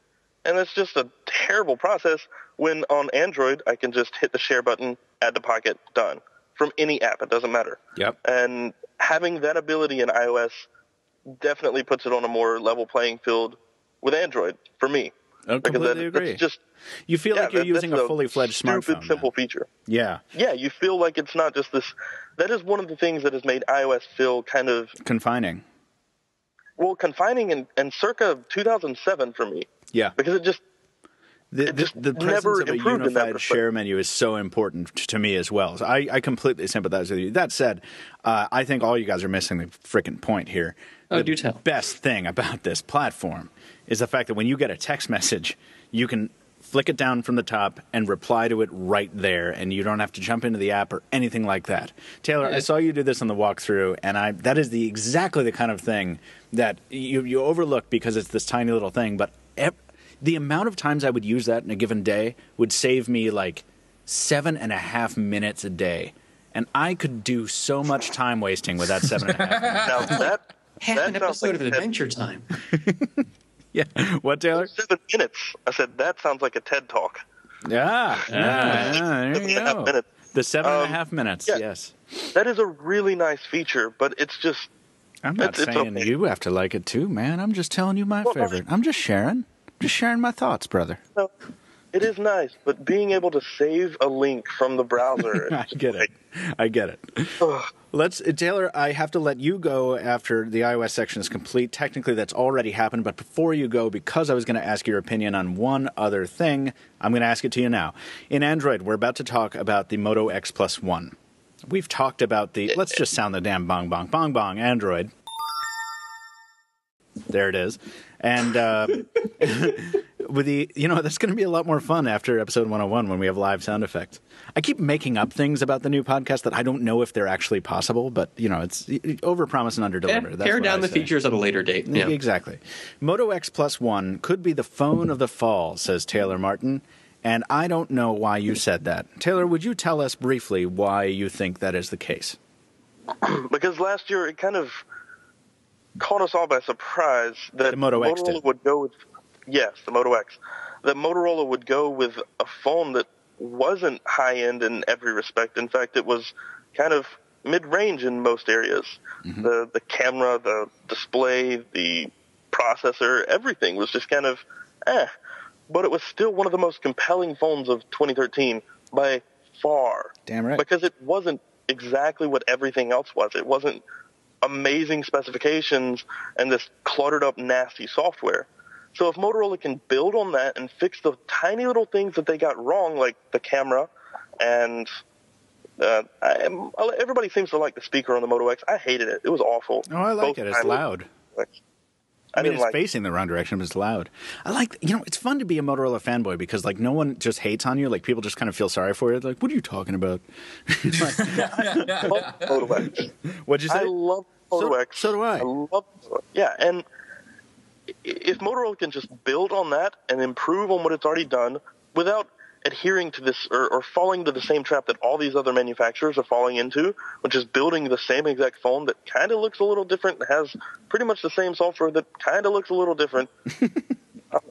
And it's just a terrible process when on Android, I can just hit the share button, add to Pocket, done. From any app, it doesn't matter.
Yep.
And having that ability in iOS definitely puts it on a more level playing field with Android for me.
I completely agree. You feel like you're using a fully fledged smartphone.
Stupid, simple feature.
Yeah.
Yeah, you feel like it's not just this. That is one of the things that has made iOS feel kind of
confining.
Well, confining and circa 2007 for me.
Yeah.
Because it just
the presence of a unified share menu is so important to me as well. So I completely sympathize with you. That said, I think all you guys are missing the freaking point here.
Do tell.
The best thing about this platform is the fact that when you get a text message, you can flick it down from the top and reply to it right there, and you don't have to jump into the app or anything like that. Taylor, I saw you do this on the walkthrough, and that is exactly the kind of thing that you overlook because it's this tiny little thing, but the amount of times I would use that in a given day would save me like 7.5 minutes a day. And I could do so much time wasting with that 7.5 minutes.
Now
half an episode of Adventure Time.
Yeah. What, Taylor?
7 minutes. I said, that sounds like a TED Talk.
There you go.
Minutes.
The 7.5 minutes, yes.
That is a really nice feature, but it's just...
I'm not saying okay. You have to like it too, man. I'm just telling you my favorite. I'm just sharing. Just sharing my thoughts, brother.
No, it is nice, but being able to save a link from the browser...
I get it. Taylor, I have to let you go after the iOS section is complete. Technically, that's already happened, but before you go, because I was going to ask your opinion on one other thing, I'm going to ask it to you now. In Android, we're about to talk about the Moto X+1. We've talked about let's just sound the damn bong, bong, bong, bong, Android. There it is. And with that's going to be a lot more fun after episode 101 when we have live sound effects. I keep making up things about the new podcast that I don't know if they're actually possible, but, it's overpromise and underdeliver.
Pare down the features at a later date. Yeah.
Exactly. Moto X+1 could be the phone of the fall, says Taylor Martin, and I don't know why you said that. Taylor, would you tell us briefly why you think that is the case?
Because last year it kind of caught us all by surprise that
the Moto X
Motorola would go with, the Moto X, that Motorola would go with a phone that wasn't high-end in every respect. In fact, it was kind of mid-range in most areas. Mm-hmm. The camera, the display, the processor, everything was just kind of But it was still one of the most compelling phones of 2013 by far.
Damn right.
Because it wasn't exactly what everything else was. It wasn't amazing specifications and this cluttered up nasty software. So if Motorola can build on that and fix the tiny little things that they got wrong, like the camera and everybody seems to like the speaker on the Moto X. I hated it. It was awful.
Oh, I like it. It's loud. I mean, it's facing the wrong direction, but it's loud. I like, it's fun to be a Motorola fanboy because, no one just hates on you. People just kind of feel sorry for you. They're like, what are you talking about?
I love Moto X.
What'd you say?
I love Moto X.
So do I.
I love it. Yeah, and if Motorola can just build on that and improve on what it's already done without adhering to this or falling to the same trap that all these other manufacturers are falling into, which is building the same exact phone that kind of looks a little different, has pretty much the same software that kind of looks a little different.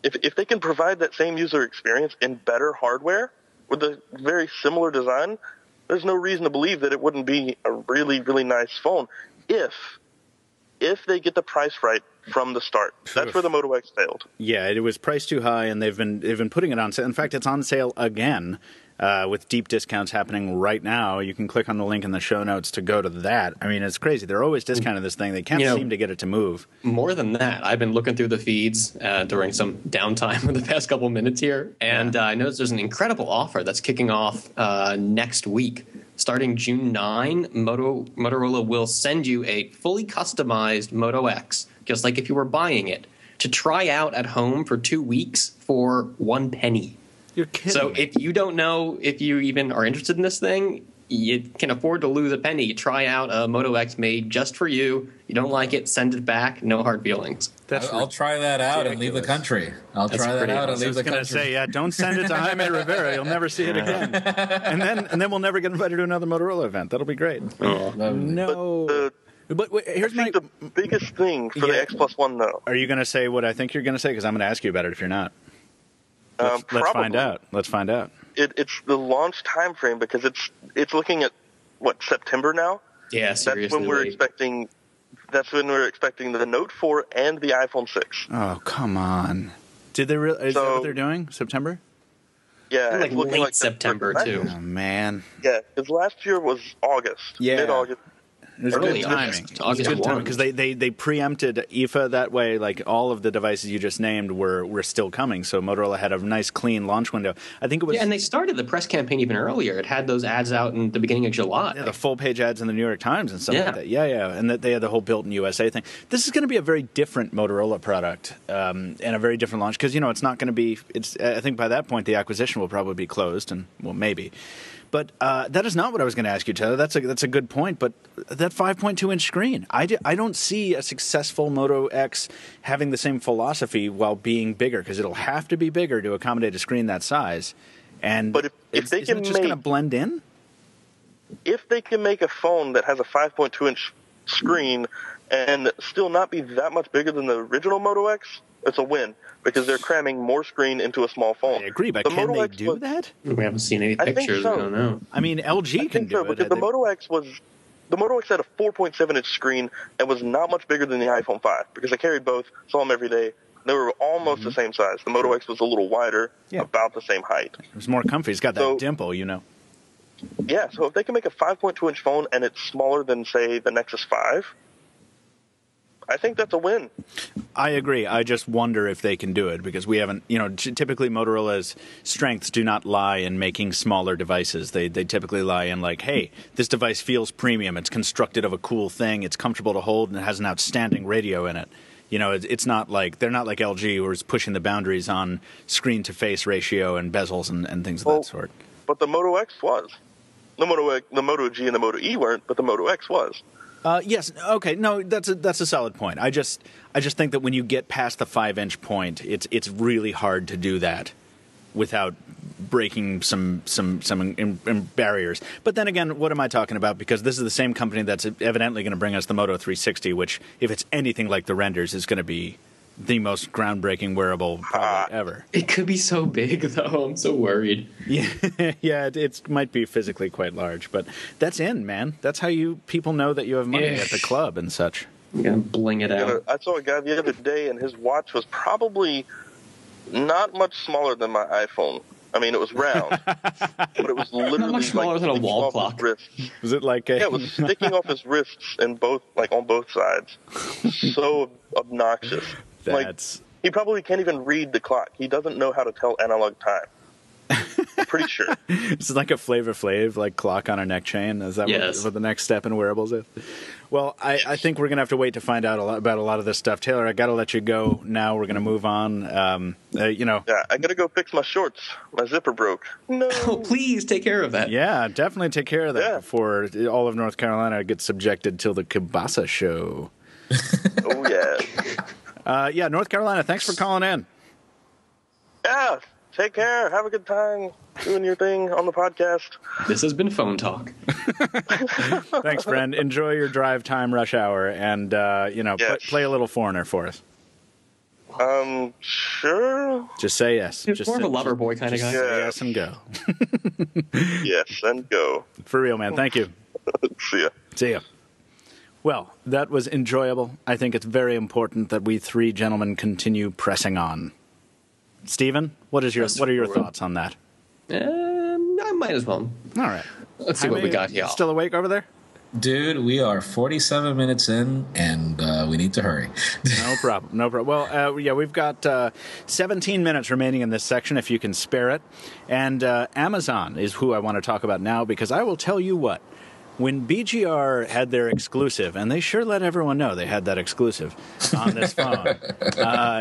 If they can provide that same user experience in better hardware with a very similar design, there's no reason to believe that it wouldn't be a really, really nice phone if they get the price right from the start. That's where the Moto X failed.
Yeah, it was priced too high, and they've been putting it on sale. In fact, it's on sale again with deep discounts happening right now. You can click on the link in the show notes to go to that. I mean, it's crazy. They're always discounting this thing. They can't seem to get it to move.
More than that, I've been looking through the feeds during some downtime in the past couple minutes here, and I noticed there's an incredible offer that's kicking off next week. Starting June 9, Motorola will send you a fully customized Moto X, just like if you were buying it, to try out at home for 2 weeks for 1 penny.
You're kidding
So
me.
if you don't know if you even are interested in this thing, you can afford to lose a penny. Try out a Moto X made just for you. You don't like it, send it back. No hard feelings.
I'll try that out and leave the country. I'll try that out and leave the country.
I was going to say, yeah, don't send it to Jaime Rivera. You'll never see it again. And then we'll never get invited to another Motorola event. That'll be great.
Oh,
No. But here's
I think the biggest thing for the X+1, though.
Are you going to say what I think you're going to say? Because I'm going to ask you about it if you're not. Let's find out. Let's find out.
It's the launch time frame, because it's looking at, September now?
Yeah, seriously.
That's when we're expecting the Note 4 and the iPhone 6.
Oh, come on. Did they really? Is that what they're doing? September?
Yeah,
Like
it's looking
late September, too.
Oh, man.
Yeah, because last year was August.
Yeah.
Mid-August.
It was
Early
good timing.
August.
It was good timing because they preempted IFA that way. Like all of the devices you just named were still coming. So Motorola had a nice clean launch window. I think it was.
Yeah, and they started the press campaign even earlier. It had those ads out in the beginning of July.
Yeah, the full page ads in the New York Times and stuff like that. Yeah, and that they had the whole built in USA thing. This is going to be a very different Motorola product and a very different launch because it's not going to be. I think by that point the acquisition will probably be closed and maybe. But that is not what I was going to ask you, Taylor. That's a good point. But that 5.2-inch screen, I don't see a successful Moto X having the same philosophy while being bigger, because it'll have to be bigger to accommodate a screen that size. And
but if they
isn't
can
it just going to blend in?
If they can make a phone that has a 5.2-inch screen and still not be that much bigger than the original Moto X, it's a win, because they're cramming more screen into a small phone.
I agree, but
the
can
Moto
they
X
do that?
We haven't seen any
I think
pictures.
so.
I don't know.
I mean, LG can do it.
Because the Moto X had a 4.7-inch screen and was not much bigger than the iPhone 5, because I carried both, saw them every day. They were almost the same size. The Moto X was a little wider, about the same height.
It was more comfy. It's got that dimple,
Yeah, so if they can make a 5.2-inch phone and it's smaller than, say, the Nexus 5, I think that's a win.
I agree. I just wonder if they can do it, because we haven't, typically Motorola's strengths do not lie in making smaller devices. They typically lie in like, hey, this device feels premium. It's constructed of a cool thing. It's comfortable to hold, and it has an outstanding radio in it. It's not like, they're not like LG, who is pushing the boundaries on screen to face ratio and bezels and things of that sort.
But the Moto X was. The Moto G and the Moto E weren't, but the Moto X was.
Yes. Okay. No, that's a solid point. I just think that when you get past the 5-inch point, it's really hard to do that without breaking some barriers. But then again, what am I talking about? Because this is the same company that's evidently going to bring us the Moto 360, which, if it's anything like the renders, is going to be the most groundbreaking wearable probably ever.
It could be so big, though. I'm so worried.
Yeah, it might be physically quite large, but that's man. That's how people know that you have money at the club and such.
I'm going to bling it out.
I saw a guy the other day, and his watch was probably not much smaller than my iPhone. I mean, it was round, but it was literally
not much smaller than a wall clock.
Was it like a...
Yeah, it was sticking off his wrists on both sides. So obnoxious. He probably can't even read the clock. He doesn't know how to tell analog time. I'm pretty sure.
It's like a Flavor Flav clock on a neck chain. Is that what the next step in wearables is? Well, I think we're going to have to wait to find out about a lot of this stuff. Taylor, I got to let you go now. We're going to move on.
Yeah, I got to go fix my shorts. My zipper broke. No.
Oh, please take care of that.
Yeah, definitely take care of that before all of North Carolina gets subjected to the kielbasa show.
Oh, yeah.
North Carolina, thanks for calling in.
Yeah, take care. Have a good time doing your thing on the podcast.
This has been Phone Talk.
Thanks, friend. Enjoy your drive time rush hour and, play a little Foreigner for us.
Sure.
Just say yes.
He's more of a lover boy kind of guy.
Say yes and go.
Yes and go.
For real, man. Thank you.
See ya.
See ya. Well, that was enjoyable. I think it's very important that we three gentlemen continue pressing on. Stephen, what are your thoughts on that?
I'm might as well.
All right.
Let's see what we got here.
Still awake over there?
Dude, we are 47 minutes in, and we need to hurry.
No problem. No problem. Well, we've got 17 minutes remaining in this section, if you can spare it. And Amazon is who I want to talk about now, because I will tell you what. When BGR had their exclusive, and they sure let everyone know they had that exclusive on this phone,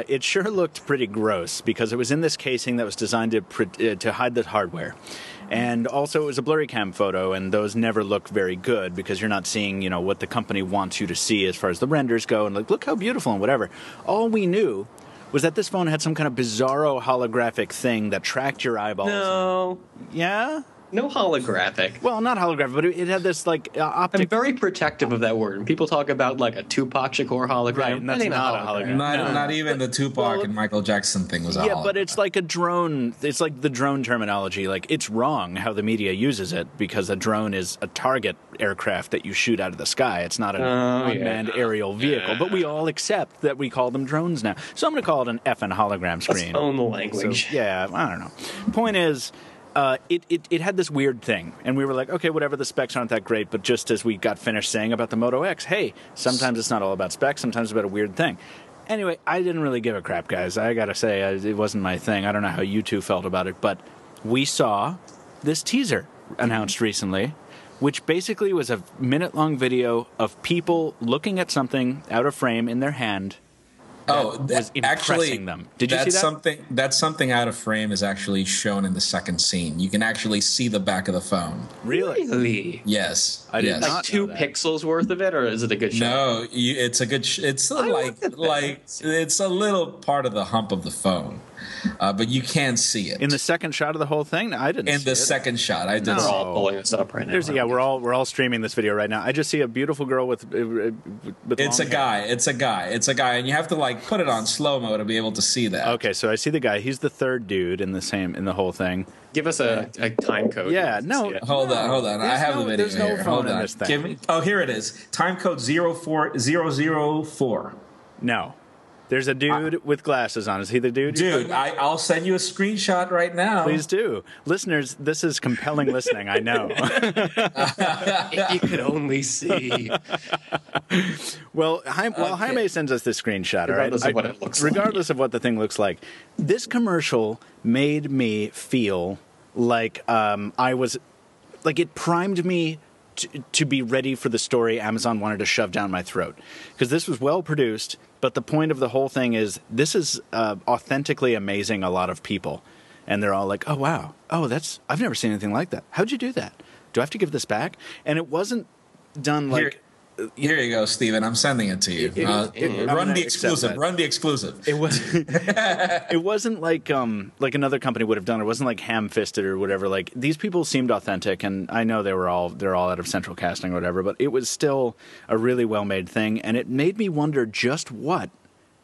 it sure looked pretty gross, because it was in this casing that was designed to hide the hardware. And also, it was a blurry cam photo, and those never look very good because you're not seeing, what the company wants you to see as far as the renders go. And look how beautiful and whatever. All we knew was that this phone had some kind of bizarro holographic thing that tracked your eyeballs.
No.
Yeah?
No holographic.
Well, not holographic, but it had this optic.
I'm very protective of that word. When people talk about like a Tupac Shakur hologram,
Right, and that's not a hologram.
Not even the Tupac and Michael Jackson thing was a hologram.
Yeah, but it's like a drone. It's like the drone terminology. Like, it's wrong how the media uses it, because a drone is a target aircraft that you shoot out of the sky. It's not an unmanned aerial vehicle. But we all accept that we call them drones now. So I'm going to call it an effing hologram screen.
Let's own the language.
So, yeah, I don't know. Point is, it had this weird thing, and we were like, okay, whatever, the specs aren't that great, but just as we got finished saying about the Moto X, hey, sometimes it's not all about specs, sometimes it's about a weird thing. Anyway, I didn't really give a crap, guys. I gotta say, it wasn't my thing. I don't know how you two felt about it, but we saw this teaser announced recently, which basically was a minute-long video of people looking at something out of frame in their hand. Was impressing them. Did you see that?
That's something out of frame is actually shown in the second scene. You can actually see the back of the phone.
Really?
Yes.
I did not
like 2 pixels worth of it, or is it a good shot?
No, it's a good. It's it's a little part of the hump of the phone, but you can see it
in the second shot of the whole thing. I didn't.
In the second shot, I did.
We're all pulling this up right now.
We're all streaming this video right now. I just see a beautiful girl with
it's a guy. It's a guy, and you have to put it on slow mo to be able to see that.
Okay, so I see the guy. He's the third dude in the whole thing.
Give us a time code.
Yeah, no.
Hold on. I have the video
There's no
here.
phone in this thing.
Here it is. Time code 04004.
No. There's a dude with glasses on. Is he the dude?
Dude, I'll send you a screenshot right now.
Please do. Listeners, this is compelling listening, I know.
If you could only see.
Well, Jaime sends us this screenshot,
regardless of what it looks like.
Regardless of what the thing looks like. This commercial made me feel like it primed me to be ready for the story Amazon wanted to shove down my throat. Because this was well produced, but the point of the whole thing is this is authentically amazing a lot of people. And they're all like, oh, wow. Oh, I've never seen anything like that. How'd you do that? Do I have to give this back? And it wasn't done like...
Here you go, Steven. I'm sending it to you. Run the exclusive. Run the exclusive.
It was. It wasn't like another company would have done. It wasn't like ham-fisted or whatever. Like, these people seemed authentic, and I know they're all out of central casting or whatever. But it was still a really well-made thing, and it made me wonder just what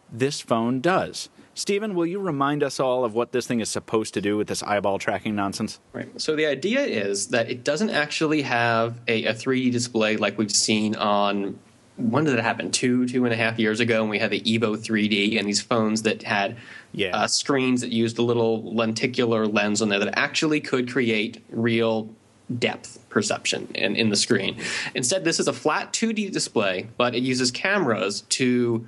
this phone does. Stephen, will you remind us all of what this thing is supposed to do with this eyeball tracking nonsense?
Right. So the idea is that it doesn't actually have a 3D display like we've seen on, when did it happen? 2.5 years ago, when we had the Evo 3D and these phones that had screens that used a little lenticular lens on there that actually could create real depth perception in the screen. Instead, this is a flat 2D display, but it uses cameras to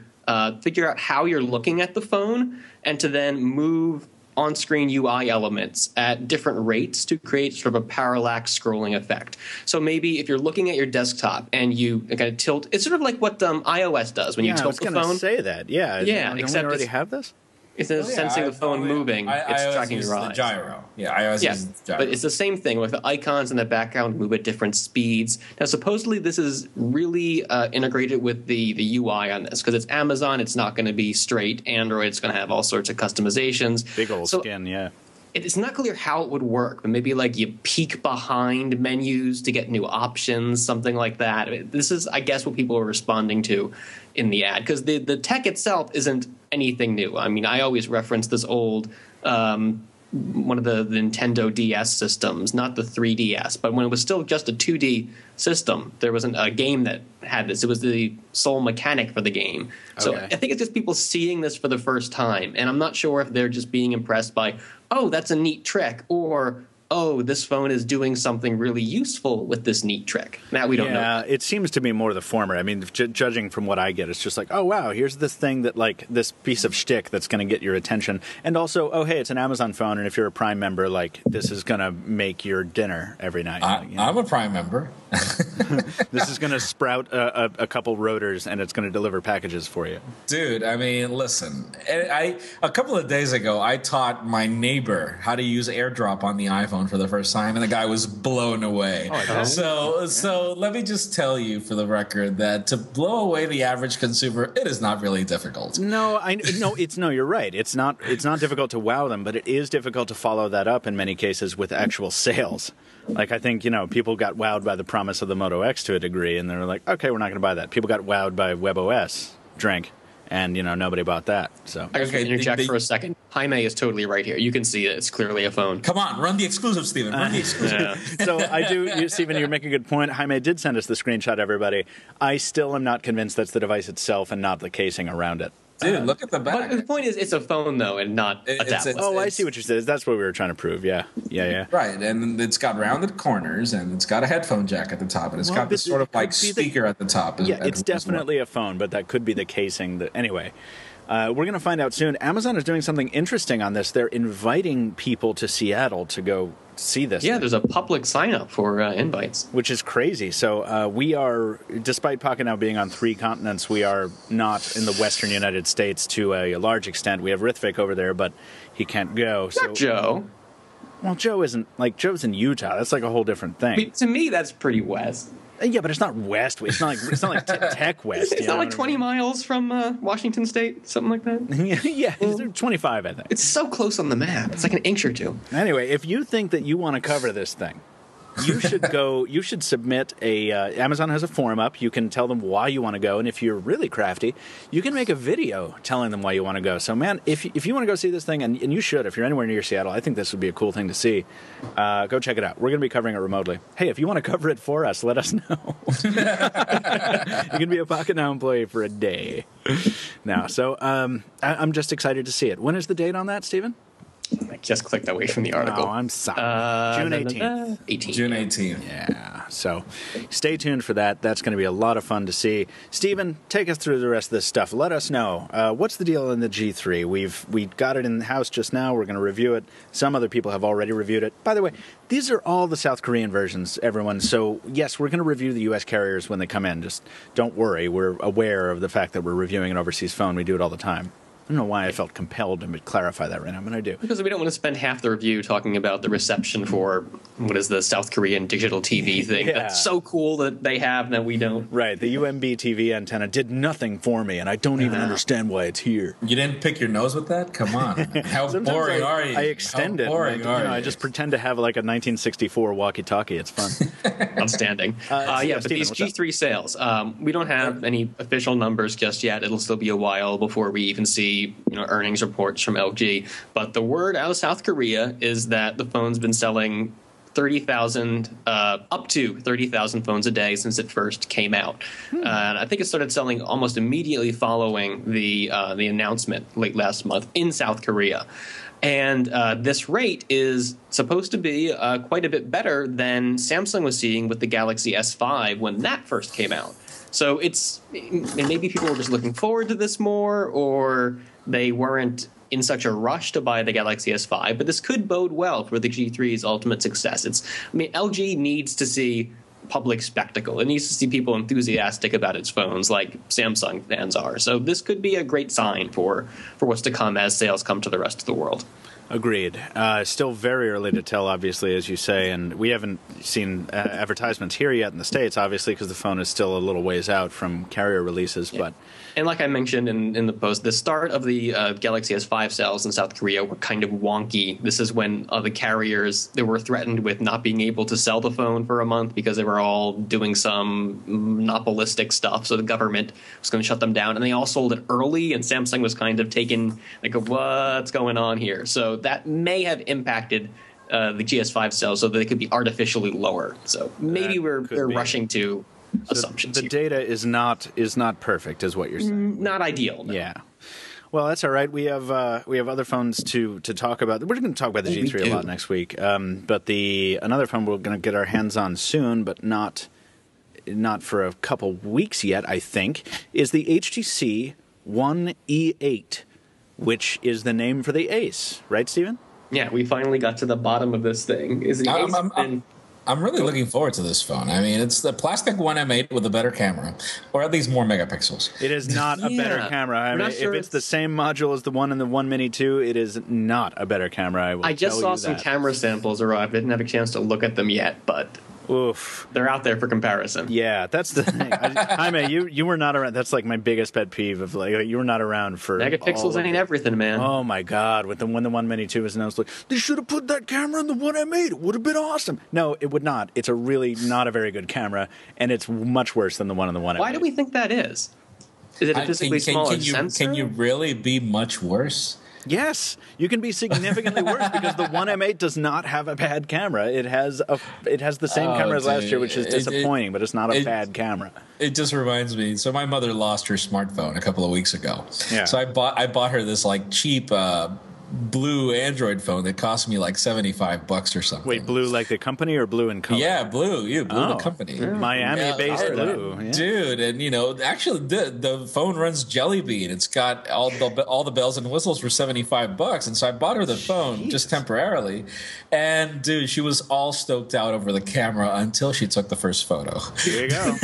figure out how you're looking at the phone and to then move on-screen UI elements at different rates to create sort of a parallax scrolling effect. So maybe if you're looking at your desktop and you kind of tilt, it's sort of like what iOS does when you tilt the phone.
I was going to say that. Yeah.
Yeah.
Don't we already have this?
Instead of sensing the phone moving, it's
iOS
tracking your eyes.
The gyro. Yeah, iOS is the gyro.
But it's the same thing with the icons in the background move at different speeds. Now, supposedly this is really integrated with the UI on this because it's Amazon. It's not going to be straight Android. It's going to have all sorts of customizations.
Big old skin, yeah.
It's not clear how it would work, but maybe like you peek behind menus to get new options, something like that. This is, I guess, what people are responding to in the ad because the tech itself isn't anything new. I mean, I always reference this old one of the Nintendo DS systems, not the 3DS, but when it was still just a 2D system, there wasn't a game that had this. It was the sole mechanic for the game. So I think it's just people seeing this for the first time, and I'm not sure if they're just being impressed by, oh, that's a neat trick, or oh, this phone is doing something really useful with this neat trick. That we don't know.
Yeah, it seems to be more the former. I mean, judging from what I get, it's just like, oh, wow, here's this thing that, like, this piece of shtick that's going to get your attention. And also, oh, hey, it's an Amazon phone, and if you're a Prime member, like, this is going to make your dinner every night.
I'm a Prime member.
This is going to sprout a couple rotors, and it's going to deliver packages for you.
Dude, I mean, listen. A couple of days ago, I taught my neighbor how to use AirDrop on the iPhone for the first time, and the guy was blown away. So let me just tell you, for the record, that to blow away the average consumer, it is not really difficult.
No, you're right. It's not difficult to wow them, but it is difficult to follow that up in many cases with actual sales. Like, I think, people got wowed by the promise of the Moto X to a degree, and they were like, okay, we're not going to buy that. People got wowed by WebOS, and, nobody bought that. So
I can interject for a second. Jaime is totally right here. You can see it. It's clearly a phone.
Come on, run the exclusive, Stephen. Run the exclusive.
Yeah. So I do, Stephen, you're making a good point. Jaime did send us the screenshot, everybody. I still am not convinced that's the device itself and not the casing around it.
Dude, look at the back.
But the point is, it's a phone, though, and not a tablet.
I see what you said. That's what we were trying to prove. Yeah.
Right, and it's got rounded corners, and it's got a headphone jack at the top, and it's got this sort of like speaker at the top.
Yeah, it's definitely a phone, but that could be the casing. Anyway, we're going to find out soon. Amazon is doing something interesting on this. They're inviting people to Seattle to go see this.
Yeah, there's a public sign-up for invites.
Which is crazy. So we are, despite Pocketnow being on 3 continents, we are not in the western United States to a large extent. We have Rithvik over there, but he can't go.
Not Joe.
Well, Joe's in Utah. That's like a whole different thing.
I mean, to me, that's pretty west.
Yeah, but it's not west. It's not like tech west.
It's not like 20 miles from Washington State, something like that.
Yeah, 25, I think.
It's so close on the map. It's like an inch or two.
Anyway, if you think that you want to cover this thing, you should go. You should submit a. Amazon has a form up. You can tell them why you want to go, and if you're really crafty, you can make a video telling them why you want to go. So, man, if you want to go see this thing, and you should, if you're anywhere near Seattle, I think this would be a cool thing to see. Go check it out. We're going to be covering it remotely. Hey, if you want to cover it for us, let us know. You can be a Pocketnow employee for a day. Now, so I'm just excited to see it. When is the date on that, Stephen?
I just clicked away from the article.
Oh, I'm sorry. June 18th.
June 18th.
Yeah. So stay tuned for that. That's going to be a lot of fun to see. Stephen, take us through the rest of this stuff. Let us know. What's the deal in the G3? We got it in the house just now. We're going to review it. Some other people have already reviewed it. By the way, these are all the South Korean versions, everyone. So, yes, we're going to review the U.S. carriers when they come in. Just don't worry. We're aware of the fact that we're reviewing an overseas phone. We do it all the time. I don't know why I felt compelled to clarify that right now, but I do.
Because we don't want to spend half the review talking about the reception for what is the South Korean digital TV thing.
Yeah.
That's so cool that they have that we don't.
Right. The UMB TV antenna did nothing for me, and I don't even understand why it's here.
You didn't pick your nose with that? Come on. How boring are you?
I extend it. I just pretend to have like a 1964 walkie-talkie. It's fun.
Outstanding. But
Steven,
these G3 sales, we don't have any official numbers just yet. It'll still be a while before we even see earnings reports from LG. But the word out of South Korea is that the phone's been selling 30,000, up to 30,000 phones a day since it first came out. And I think it started selling almost immediately following the announcement late last month in South Korea. And this rate is supposed to be quite a bit better than Samsung was seeing with the Galaxy S5 when that first came out. So maybe people were just looking forward to this more, or they weren't in such a rush to buy the Galaxy S5. But this could bode well for the G3's ultimate success. LG needs to see public spectacle. It needs to see people enthusiastic about its phones like Samsung fans are. So this could be a great sign for what's to come as sales come to the rest of the world.
Agreed. Still very early to tell, obviously, as you say, and we haven't seen advertisements here yet in the States, obviously, because the phone is still a little ways out from carrier releases.
Yeah.
But
and like I mentioned in the post, the start of the Galaxy S5 sales in South Korea were kind of wonky. This is when the carriers, they were threatened with not being able to sell the phone for a month because they were all doing some monopolistic stuff. So the government was going to shut them down, and they all sold it early, and Samsung was kind of taken like, what's going on here? So that may have impacted the GS5 sales so that they could be artificially lower. So maybe we're rushing to assumptions.
The data is not perfect, is what you're saying.
Not ideal. No.
Yeah. Well, that's all right. We have other phones to talk about. We're going to talk about the G3 a lot next week. But another phone we're going to get our hands on soon, but not for a couple weeks yet, I think, is the HTC One E8, which is the name for the Ace, right, Stephen?
Yeah, we finally got to the bottom of this thing. Is the Ace
I'm really looking forward to this phone. I mean, it's the plastic One M8 with a better camera, or at least more megapixels.
It is not a better camera. I mean, if it's the same module as the one in the One Mini 2, it is not a better camera. I
just saw some camera samples arrive. I didn't have a chance to look at them yet, but
oof,
they're out there for comparison.
Yeah, that's the thing. Jaime, you were not around. That's like my biggest pet peeve of you were not around for
megapixels ain't everything, man.
Oh my God! When the One Mini 2 was announced, like they should have put that camera in the One M8. It would have been awesome. No, it would not. It's a really not a very good camera, and it's much worse than the one in the One M8.
Why do we think that is? Is it a physically smaller sensor?
Can you really be much worse?
Yes, you can be significantly worse because the One M8 does not have a bad camera. It has the same camera as last year, which is disappointing, but it's not a bad camera.
It just reminds me. So my mother lost her smartphone a couple of weeks ago.
Yeah.
So I bought her this like cheap blue Android phone that cost me like $75 or something.
Wait, blue like the company or blue in color?
Yeah, blue. Yeah, blue the company.
Miami-based blue. Yeah.
Dude, and actually the phone runs Jelly Bean. It's got all the bells and whistles for $75, and so I bought her the phone just temporarily. And dude, she was all stoked out over the camera until she took the first photo.
There you go.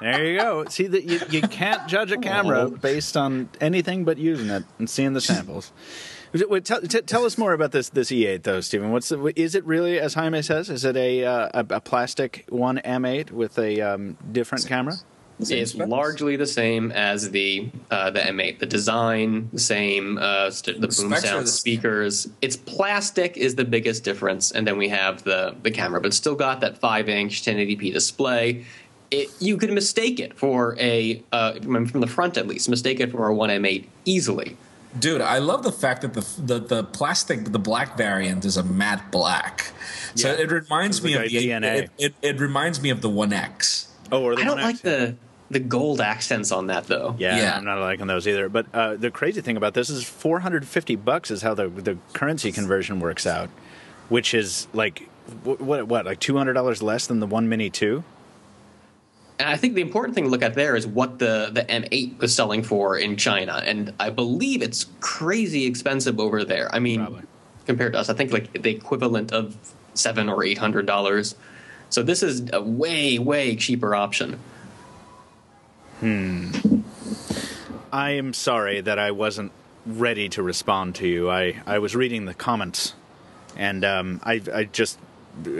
There you go. See that you can't judge a camera based on anything but using it and seeing the samples. Tell us more about this E8 though, Stephen. Is it really, as Jaime says, is it a plastic One M8 with a different camera?
It's largely the same as the M8. The design, the same. The boom sound speakers. It's plastic is the biggest difference, and then we have the camera, but it's still got that 5-inch 1080p display. You could mistake it for from the front at least, mistake it for a One M8 easily.
Dude, I love the fact that the plastic, the black variant is a matte black. So it reminds me of the DNA. It reminds me of the One X.
Oh, or the
I don't
One X,
like the gold accents on that though.
Yeah, I'm not liking those either. But the crazy thing about this is $450 is how the currency conversion works out, which is like what like $200 less than the One Mini 2.
And I think the important thing to look at there is what the M8 was selling for in China. And I believe it's crazy expensive over there. I mean, probably. Compared to us, I think like the equivalent of $700 or $800. So this is a way, way cheaper option.
I am sorry that I wasn't ready to respond to you. I was reading the comments, and I just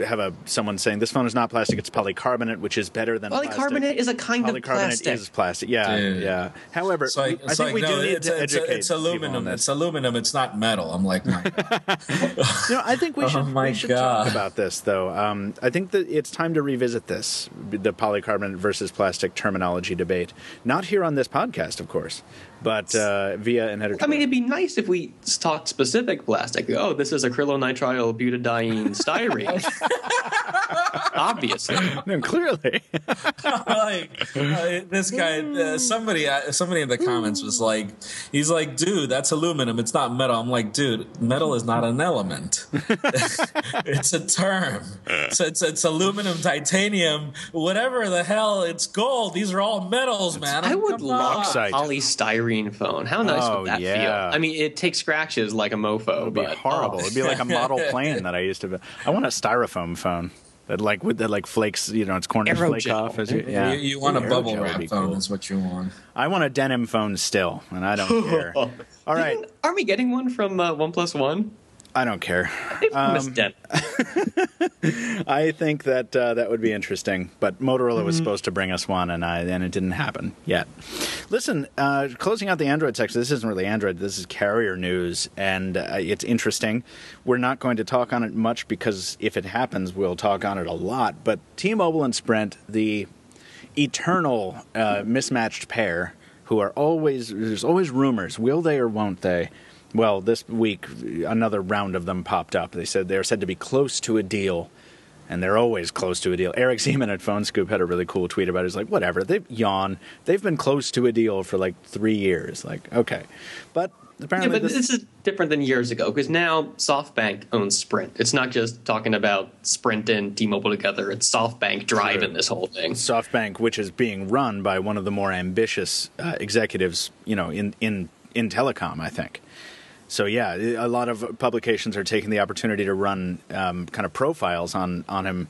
have someone saying this phone is not plastic, it's polycarbonate, which is better than
polycarbonate is a kind of plastic.
Polycarbonate is plastic, yeah. However, I think we do need to educate
it's aluminum. It's aluminum. It's not metal. I'm like, my God.
I think we should talk about this, though. I think that it's time to revisit this, the polycarbonate versus plastic terminology debate. Not here on this podcast, of course, but via an editorial.
I mean, it'd be nice if we talked specific plastic. Oh, this is acrylonitrile butadiene styrene. Obviously.
No, clearly.
This guy, somebody in the comments was like, he's like, dude, that's aluminum. It's not metal. I'm like, dude, metal is not an element. It's a term. So it's aluminum, titanium, whatever the hell. It's gold. These are all metals, man.
I would love a polystyrene phone. How nice would that feel? I mean, it takes scratches like a mofo.
It would be horrible. It'd be like a model plane that I used to. I want a styrofoam phone that flakes. Its corners flake off.
You want a bubble wrap phone? Is what you want.
I want a denim phone still, and I don't care. All right,
are we getting one from OnePlus?
I don't care. I think that would be interesting, but Motorola was supposed to bring us one, and it didn't happen yet. Listen, closing out the Android section, this isn't really Android, this is carrier news, and it's interesting. We're not going to talk on it much because if it happens, we'll talk on it a lot, but T-Mobile and Sprint, the eternal mismatched pair, there's always rumors, will they or won't they? Well, this week, another round of them popped up. They're said to be close to a deal, and they're always close to a deal. Eric Zeman at Phone Scoop had a really cool tweet about it. He's like, whatever, they've been close to a deal for like 3 years. Like, okay. But apparently
but this is different than years ago, because now SoftBank owns Sprint. It's not just talking about Sprint and T-Mobile together. It's SoftBank driving this whole thing.
SoftBank, which is being run by one of the more ambitious executives, in telecom, I think. So yeah, a lot of publications are taking the opportunity to run kind of profiles on him.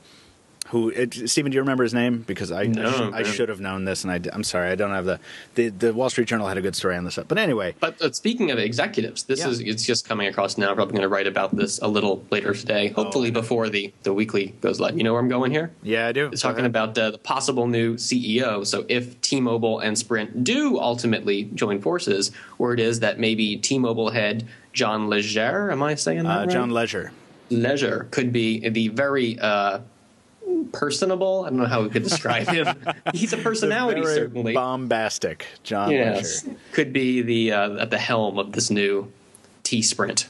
Stephen, do you remember his name? Because I should have known this, and I'm sorry, I don't have the Wall Street Journal had a good story on this. But anyway.
But speaking of executives, it's just coming across now. I'm probably going to write about this a little later today, hopefully before the weekly goes live. You know where I'm going here?
Yeah, I do.
It's talking about the possible new CEO. So if T-Mobile and Sprint do ultimately join forces, word is that maybe T-Mobile head John Legere, am I saying that right?
John Legere.
Legere could be the very personable. I don't know how we could describe him. He's a personality, certainly.
Bombastic, John Legere.
Could be at the helm of this new T-Sprint.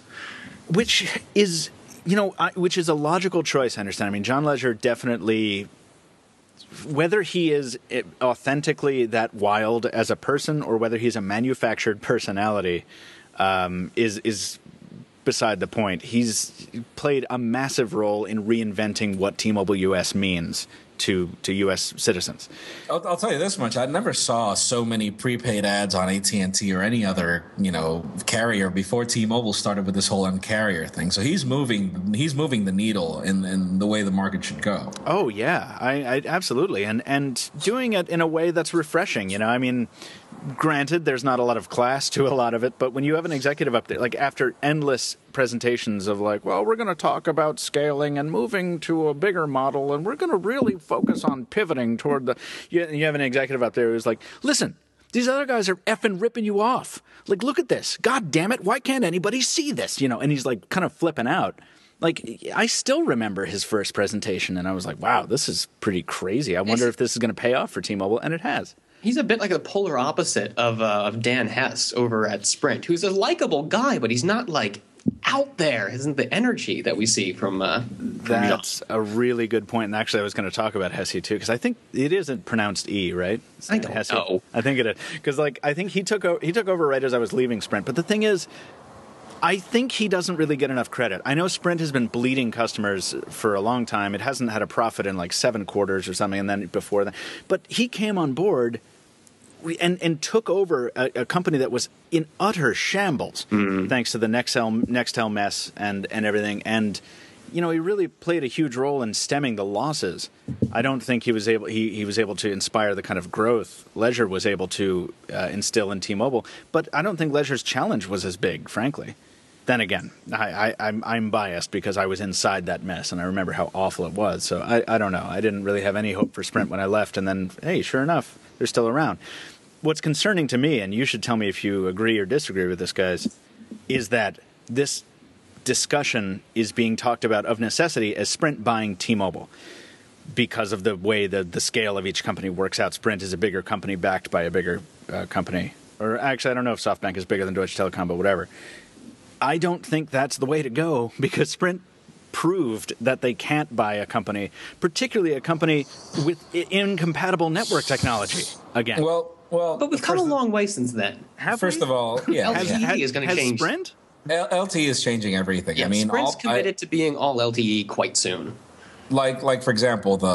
Which is a logical choice, I understand. I mean, John Legere definitely, whether he is authentically that wild as a person or whether he's a manufactured personality, is beside the point. He's played a massive role in reinventing what T-Mobile US means to U.S. citizens.
I'll tell you this much: I never saw so many prepaid ads on AT&T or any other carrier before T-Mobile started with this whole Un-carrier thing. So he's moving the needle in the way the market should go.
Oh yeah, I absolutely, and doing it in a way that's refreshing. I mean, granted, there's not a lot of class to a lot of it, but when you have an executive up there, like after endless presentations of like, well, we're going to talk about scaling and moving to a bigger model, and we're going to really focus on pivoting toward you have an executive up there who's like, listen, these other guys are effing ripping you off. Like, look at this. God damn it. Why can't anybody see this? And he's like kind of flipping out. Like, I still remember his first presentation, and I was like, wow, this is pretty crazy. I wonder if this is going to pay off for T-Mobile, and it has.
He's a bit like the polar opposite of Dan Hess over at Sprint, who's a likable guy, but he's not like out there. Isn't the energy that we see from
That's a really good point. And actually, I was going to talk about Hesse too, because I think it isn't pronounced E, right?
I don't know.
I think it is, because I think he took over right as I was leaving Sprint. But the thing is, I think he doesn't really get enough credit. I know Sprint has been bleeding customers for a long time. It hasn't had a profit in like 7 quarters or something, and then before that. But he came on board and took over a company that was in utter shambles, thanks to the Nextel mess and everything. And he really played a huge role in stemming the losses. I don't think he was able to inspire the kind of growth Legere was able to instill in T-Mobile. But I don't think Legere's challenge was as big, frankly. Then again, I'm biased because I was inside that mess and I remember how awful it was. So I don't know. I didn't really have any hope for Sprint when I left. And then, hey, sure enough, they're still around. What's concerning to me, and you should tell me if you agree or disagree with this, guys, is that this discussion is being talked about of necessity as Sprint buying T-Mobile because of the way the scale of each company works out. Sprint is a bigger company backed by a bigger company. Or actually, I don't know if SoftBank is bigger than Deutsche Telekom, but whatever. I don't think that's the way to go because Sprint proved that they can't buy a company, particularly a company with incompatible network technology again.
Well,
but we've come a long way since then.
First of all, yeah,
LTE is going to change.
Sprint?
LTE is changing everything.
Yeah,
I mean,
Sprint's committed to being all LTE quite soon.
Like for example, the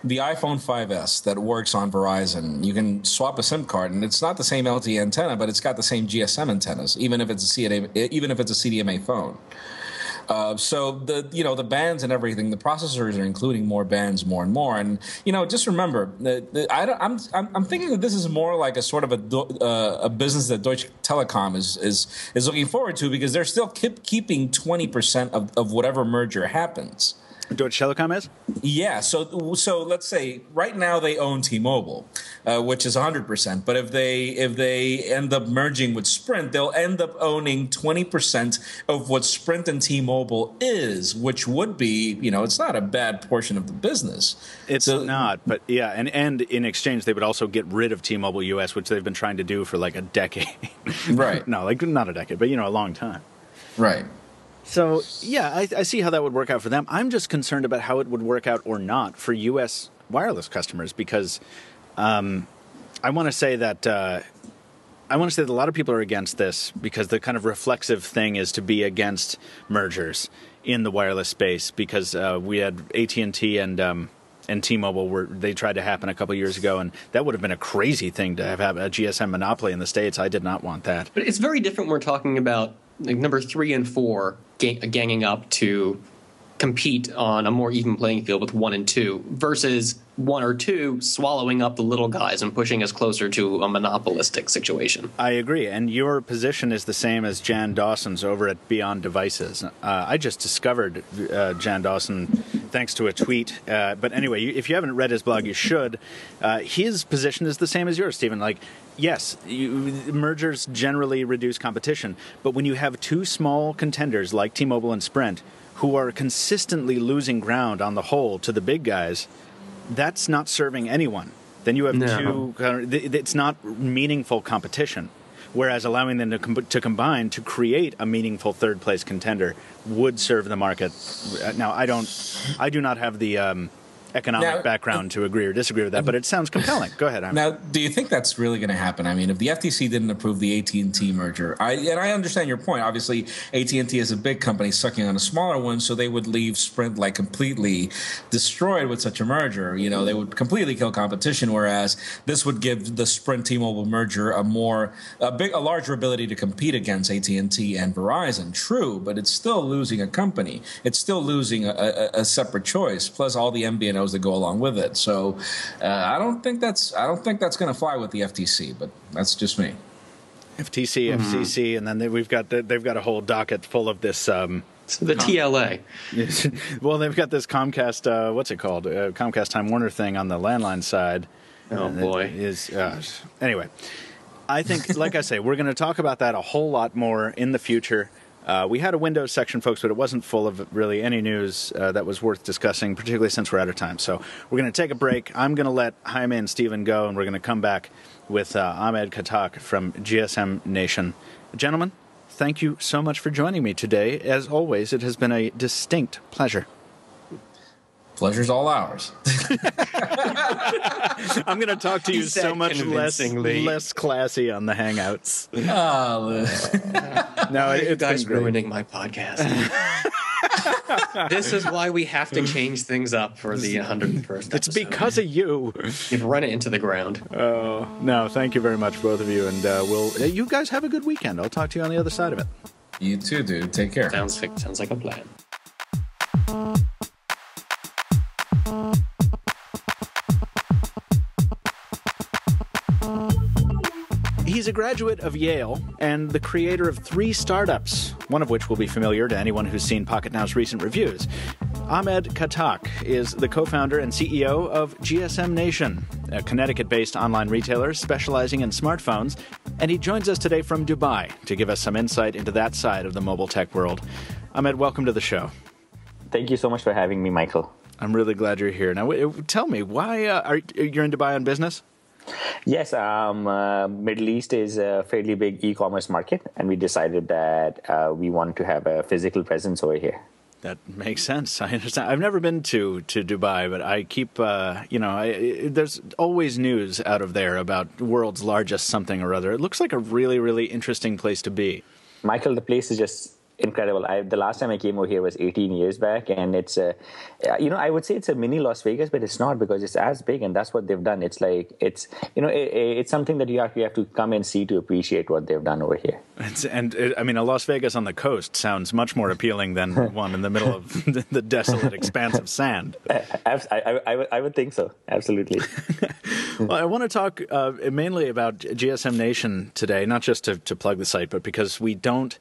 iPhone 5S that works on Verizon, you can swap a SIM card, and it's not the same LTE antenna, but it's got the same GSM antennas, even if it's a CDMA phone. So the bands and everything, the processors are including more bands more and more. And just remember, I'm thinking that this is more like a sort of a business that Deutsche Telekom is looking forward to, because they're still keeping 20% of whatever merger happens.
Deutsche Telekom is?
Yeah, so let's say right now they own T-Mobile, which is 100%. But if they end up merging with Sprint, they'll end up owning 20% of what Sprint and T-Mobile is, which would be, it's not a bad portion of the business.
It's not, but yeah, and in exchange they would also get rid of T-Mobile US, which they've been trying to do for like a decade.
Right.
No, like not a decade, but a long time.
Right.
So, yeah, I see how that would work out for them. I'm just concerned about how it would work out or not for U.S. wireless customers because I want to say that a lot of people are against this because the kind of reflexive thing is to be against mergers in the wireless space because we had AT&T and T-Mobile they tried to happen a couple years ago, and that would have been a crazy thing to have a GSM monopoly in the States. I did not want that.
But it's very different when we're talking about like number 3 and 4 ganging up to compete on a more even playing field with 1 and 2 versus 1 or 2 swallowing up the little guys and pushing us closer to a monopolistic situation.
I agree, and your position is the same as Jan Dawson's over at Beyond Devices. I just discovered Jan Dawson thanks to a tweet. But anyway, if you haven't read his blog, you should. His position is the same as yours, Stephen. Like, yes, mergers generally reduce competition, but when you have 2 small contenders like T-Mobile and Sprint who are consistently losing ground on the whole to the big guys, that's not serving anyone. Then you have it's not meaningful competition. Whereas allowing them to combine to create a meaningful third-place contender would serve the market. Now, I do not have the economic background to agree or disagree with that, but it sounds compelling. Go ahead, Ahmed.
Now, do you think that's really going to happen? I mean, if the FTC didn't approve the AT&T merger, and I understand your point. Obviously, AT&T is a big company sucking on a smaller one, so they would leave Sprint like completely destroyed with such a merger. You know, they would completely kill competition, whereas this would give the Sprint T-Mobile merger a larger ability to compete against AT&T and Verizon. True, but it's still losing a company. It's still losing a separate choice, plus all the MVNOs that go along with it. So I don't think that's going to fly with the FTC, but that's just me.
FTC, FCC, and then they've got a whole docket full of this.
The TLA.
Well, they've got this Comcast. What's it called? Comcast Time Warner thing on the landline side.
Oh boy.
Anyway, I think, like I say, we're going to talk about that a whole lot more in the future. We had a Windows section, folks, but it wasn't full of really any news that was worth discussing, particularly since we're out of time. So we're going to take a break. I'm going to let Jaime and Stephen go, and we're going to come back with Ahmed Khattak from GSM Nation. Gentlemen, thank you so much for joining me today. As always, it has been a distinct pleasure.
Pleasure's all ours.
I'm going to talk to you so much less classy on the Hangouts.
No, it's guys ruining my podcast. This is why we have to change things up for the 101st episode.
It's because of you.
You've run it into the ground.
Oh, no, thank you very much, both of you. And you guys have a good weekend. I'll talk to you on the other side of it.
You too, dude. Take care.
Sounds like a plan.
He's a graduate of Yale and the creator of 3 startups, one of which will be familiar to anyone who's seen Pocketnow's recent reviews. Ahmed Khattak is the co-founder and CEO of GSM Nation, a Connecticut-based online retailer specializing in smartphones, and he joins us today from Dubai to give us some insight into that side of the mobile tech world. Ahmed, welcome to the show.
Thank you so much for having me, Michael.
I'm really glad you're here. Now, tell me, why you're in Dubai on business?
Yes, Middle East is a fairly big e-commerce market, and we decided that we want to have a physical presence over here.
That makes sense. I understand. I've never been to Dubai, but I keep, there's always news out of there about world's largest something or other. It looks like a really, really interesting place to be.
Michael, the place is just incredible. The last time I came over here was 18 years back, and it's I would say it's a mini Las Vegas, but it's not, because it's as big, and that's what they've done. It's like it's something that you have to come and see to appreciate what they've done over here.
A Las Vegas on the coast sounds much more appealing than one in the middle of the desolate expanse of sand.
I would think so. Absolutely.
Well, I want to talk mainly about GSM Nation today, not just to plug the site, but because we don't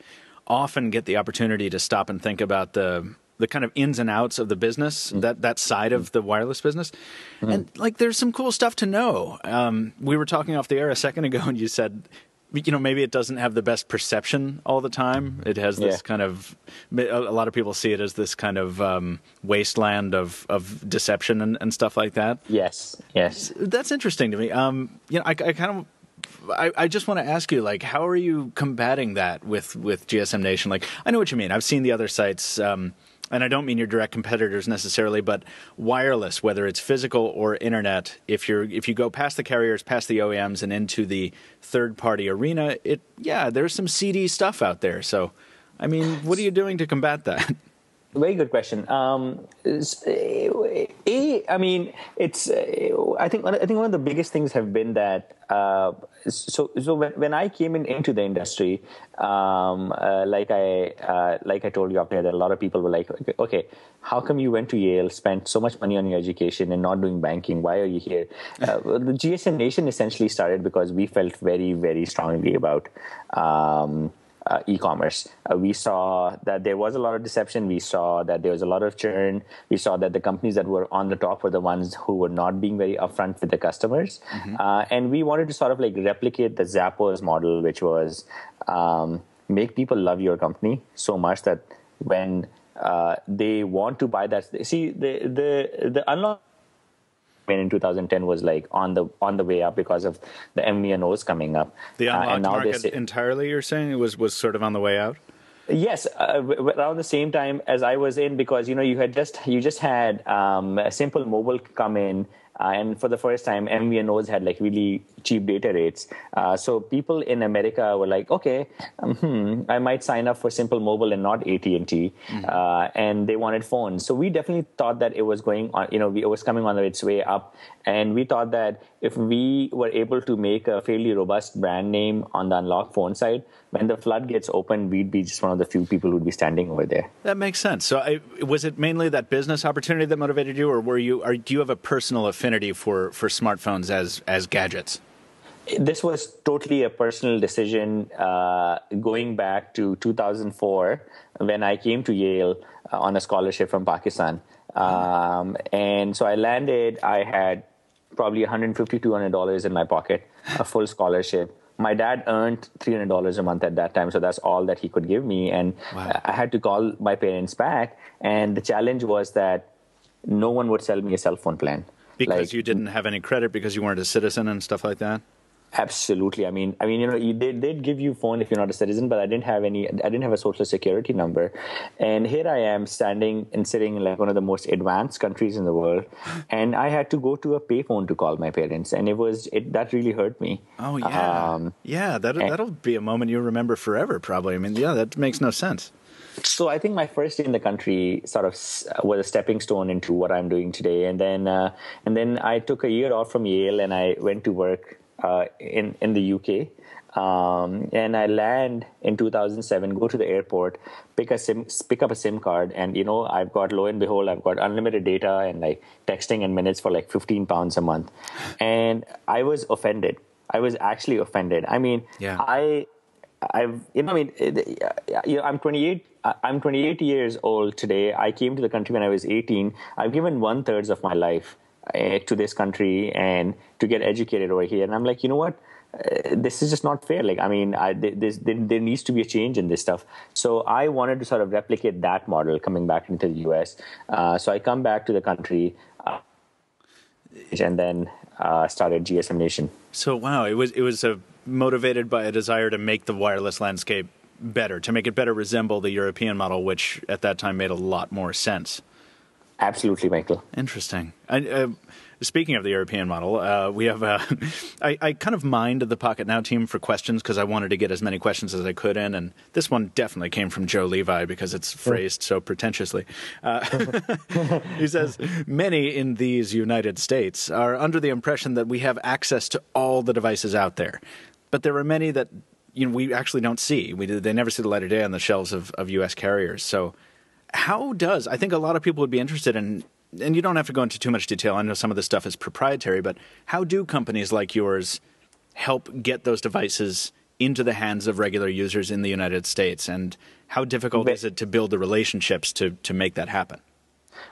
often get the opportunity to stop and think about the kind of ins and outs of the business, that side of the wireless business. And there's some cool stuff to know. We were talking off the air a second ago, and you said, maybe it doesn't have the best perception all the time. It has this kind of, a lot of people see it as this kind of wasteland of deception and stuff like that.
Yes.
That's interesting to me. I kind of I just want to ask you, like, how are you combating that with GSM Nation? Like, I know what you mean. I've seen the other sites, and I don't mean your direct competitors necessarily, but wireless, whether it's physical or internet, if you go past the carriers, past the OEMs, and into the third-party arena, there's some seedy stuff out there. So, I mean, what are you doing to combat that?
Very good question. I mean, it's. I think one of the biggest things have been that. So when I came into the industry, like I told you up there, that a lot of people were like, okay, how come you went to Yale, spent so much money on your education, and not doing banking? Why are you here? The GSM Nation essentially started because we felt very, very strongly about. E-commerce. We saw that there was a lot of deception. We saw that there was a lot of churn. We saw that the companies that were on the top were the ones who were not being very upfront with the customers. And we wanted to sort of like replicate the Zappos model, which was make people love your company so much that when they want to buy that, see the unlock in 2010 was like on the way up because of the MVNOs coming up. The
unlocked market entirely, you're saying, it was sort of on the way out?
Yes, around the same time as I was in, because you just had a Simple Mobile come in, and for the first time MVNOs had like really cheap data rates. So people in America were like, okay, I might sign up for Simple Mobile and not AT&T, and they wanted phones. So we definitely thought that it was going on. It was coming on its way up, and we thought that if we were able to make a fairly robust brand name on the unlocked phone side, when the floodgates open, we'd be just one of the few people who'd be standing over there.
That makes sense. So was it mainly that business opportunity that motivated you, or do you have a personal affinity for smartphones as gadgets?
This was totally a personal decision going back to 2004 when I came to Yale on a scholarship from Pakistan. And so I landed, I had probably $150, $200 in my pocket, a full scholarship. My dad earned $300 a month at that time, so that's all that he could give me. And I had to call my parents back, and the challenge was that no one would sell me a cell phone plan.
Because you didn't have any credit, because you weren't a citizen and stuff like that?
Absolutely. I mean, they'd give you phone if you're not a citizen, but I didn't have a social security number. And here I am sitting in like one of the most advanced countries in the world. And I had to go to a payphone to call my parents. And that really hurt me.
Oh, yeah. That'll be a moment you remember forever, probably. I mean, yeah, that makes no sense.
So I think my first day in the country sort of was a stepping stone into what I'm doing today. And then I took a year off from Yale and I went to work in the UK, and I land in 2007, go to the airport, pick up a SIM card, and I've got, lo and behold, I've got unlimited data and like texting and minutes for like £15 a month, and I was offended. I was actually offended. I mean, I'm 28. I'm 28 years old today. I came to the country when I was 18. I've given 1/3 of my life to this country and to get educated over here. And I'm like, you know what? This is just not fair. Like, I mean, there needs to be a change in this stuff. So I wanted to sort of replicate that model coming back into the US. So I come back to the country and then started GSM Nation.
So, wow, it was motivated by a desire to make the wireless landscape better, to make it better resemble the European model, which at that time made a lot more sense.
Absolutely, Michael.
Interesting. Speaking of the European model, we have I kind of mined the Pocketnow team for questions because I wanted to get as many questions as I could in, and this one definitely came from Joe Levi because it's phrased so pretentiously. He says, many in these United States are under the impression that we have access to all the devices out there, but there are many that we actually don't see. They never see the light of day on the shelves of U.S. carriers. So I think a lot of people would be interested in, and you don't have to go into too much detail, I know some of this stuff is proprietary, but how do companies like yours help get those devices into the hands of regular users in the United States, and how difficult is it to build the relationships to make that happen?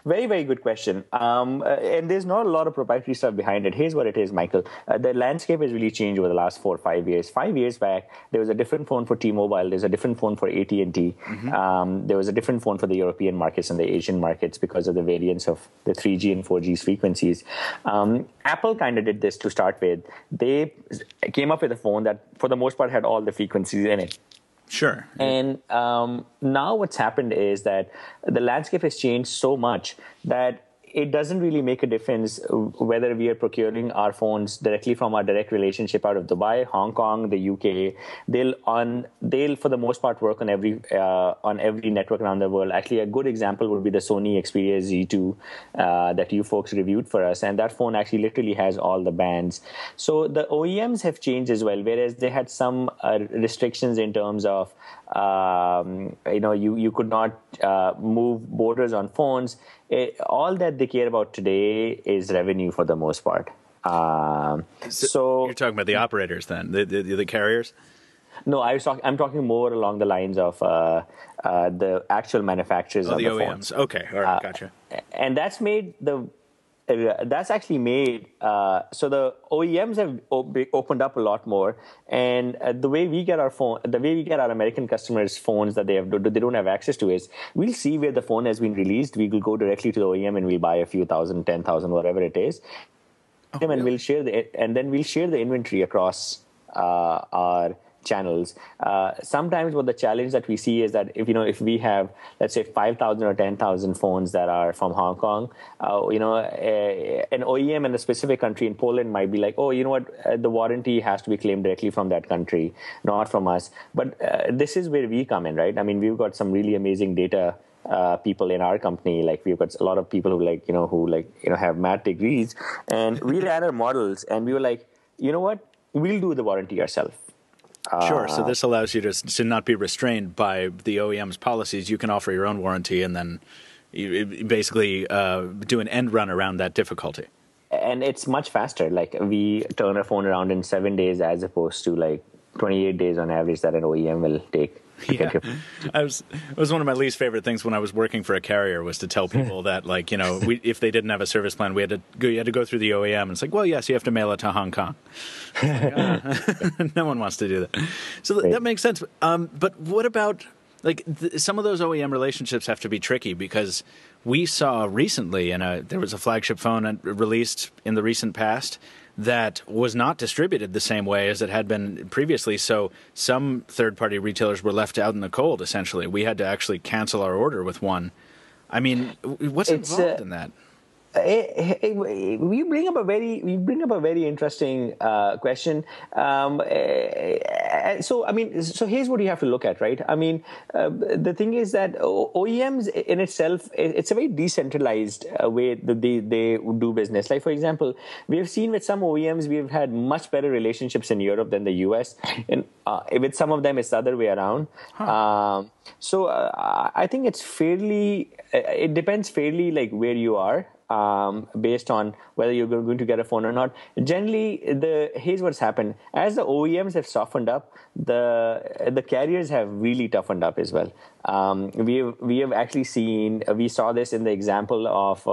Very, very good question. And there's not a lot of proprietary stuff behind it. Here's what it is, Michael. The landscape has really changed over the last 4 or 5 years. 5 years back, there was a different phone for T-Mobile. There's a different phone for AT&T. There was a different phone for the European markets and the Asian markets because of the variance of the 3G and 4G frequencies. Apple kind of did this to start with. They came up with a phone that, for the most part, had all the frequencies in it.
Sure.
And now what's happened is that the landscape has changed so much that it doesn't really make a difference whether we are procuring our phones directly from our direct relationship out of Dubai, Hong Kong, the UK. They'll for the most part work on every network around the world. Actually, a good example would be the Sony Xperia Z2 that you folks reviewed for us, and that phone actually literally has all the bands. So the OEMs have changed as well, whereas they had some restrictions in terms of you could not move borders on phones. All that they care about today is revenue for the most part. So
you're talking about the operators then, the carriers?
No, I'm talking more along the lines of the actual manufacturers of the
OEMs.
phones.
Okay, all right, gotcha.
And that's made so the OEMs have opened up a lot more, and the way we get our American customers phones that they don't have access to is we'll see where the phone has been released. We will go directly to the OEM and we'll buy a few thousand, 10,000, whatever it is, and
really?
we'll share the inventory across our channels. Sometimes what the challenge that we see is that if we have, let's say, 5,000 or 10,000 phones that are from Hong Kong, an OEM in a specific country in Poland might be like, oh, you know what, the warranty has to be claimed directly from that country, not from us. But this is where we come in, right? I mean, we've got some really amazing data people in our company. Like, we've got a lot of people who have math degrees, and we ran our models and we were like, you know what, we'll do the warranty ourselves.
Sure. So this allows you to not be restrained by the OEM's policies. You can offer your own warranty, and then you basically do an end run around that difficulty.
And it's much faster. Like, we turn our phone around in 7 days as opposed to like 28 days on average that an OEM will take.
Yeah, it was one of my least favorite things when I was working for a carrier, was to tell people that, like, if they didn't have a service plan, you had to go through the OEM. And it's like, well, yes, you have to mail it to Hong Kong. Like, no one wants to do that. So that makes sense. But what about, like, some of those OEM relationships have to be tricky, because we saw recently there was a flagship phone released in the recent past that was not distributed the same way as it had been previously. So some third-party retailers were left out in the cold, essentially. We had to actually cancel our order with one. I mean, what's involved in that? We bring up a very interesting question. So here's what you have to look at, right? I mean, the thing is that OEMs in itself, it's a very decentralized way that they do business. Like, for example, we have seen with some OEMs, we've had much better relationships in Europe than the US, and with some of them, it's the other way around. So I think it depends fairly like where you are. Based on whether you're going to get a phone or not. Generally, here's what's happened. As the OEMs have softened up, the carriers have really toughened up as well. We have actually seen, we saw this in the example of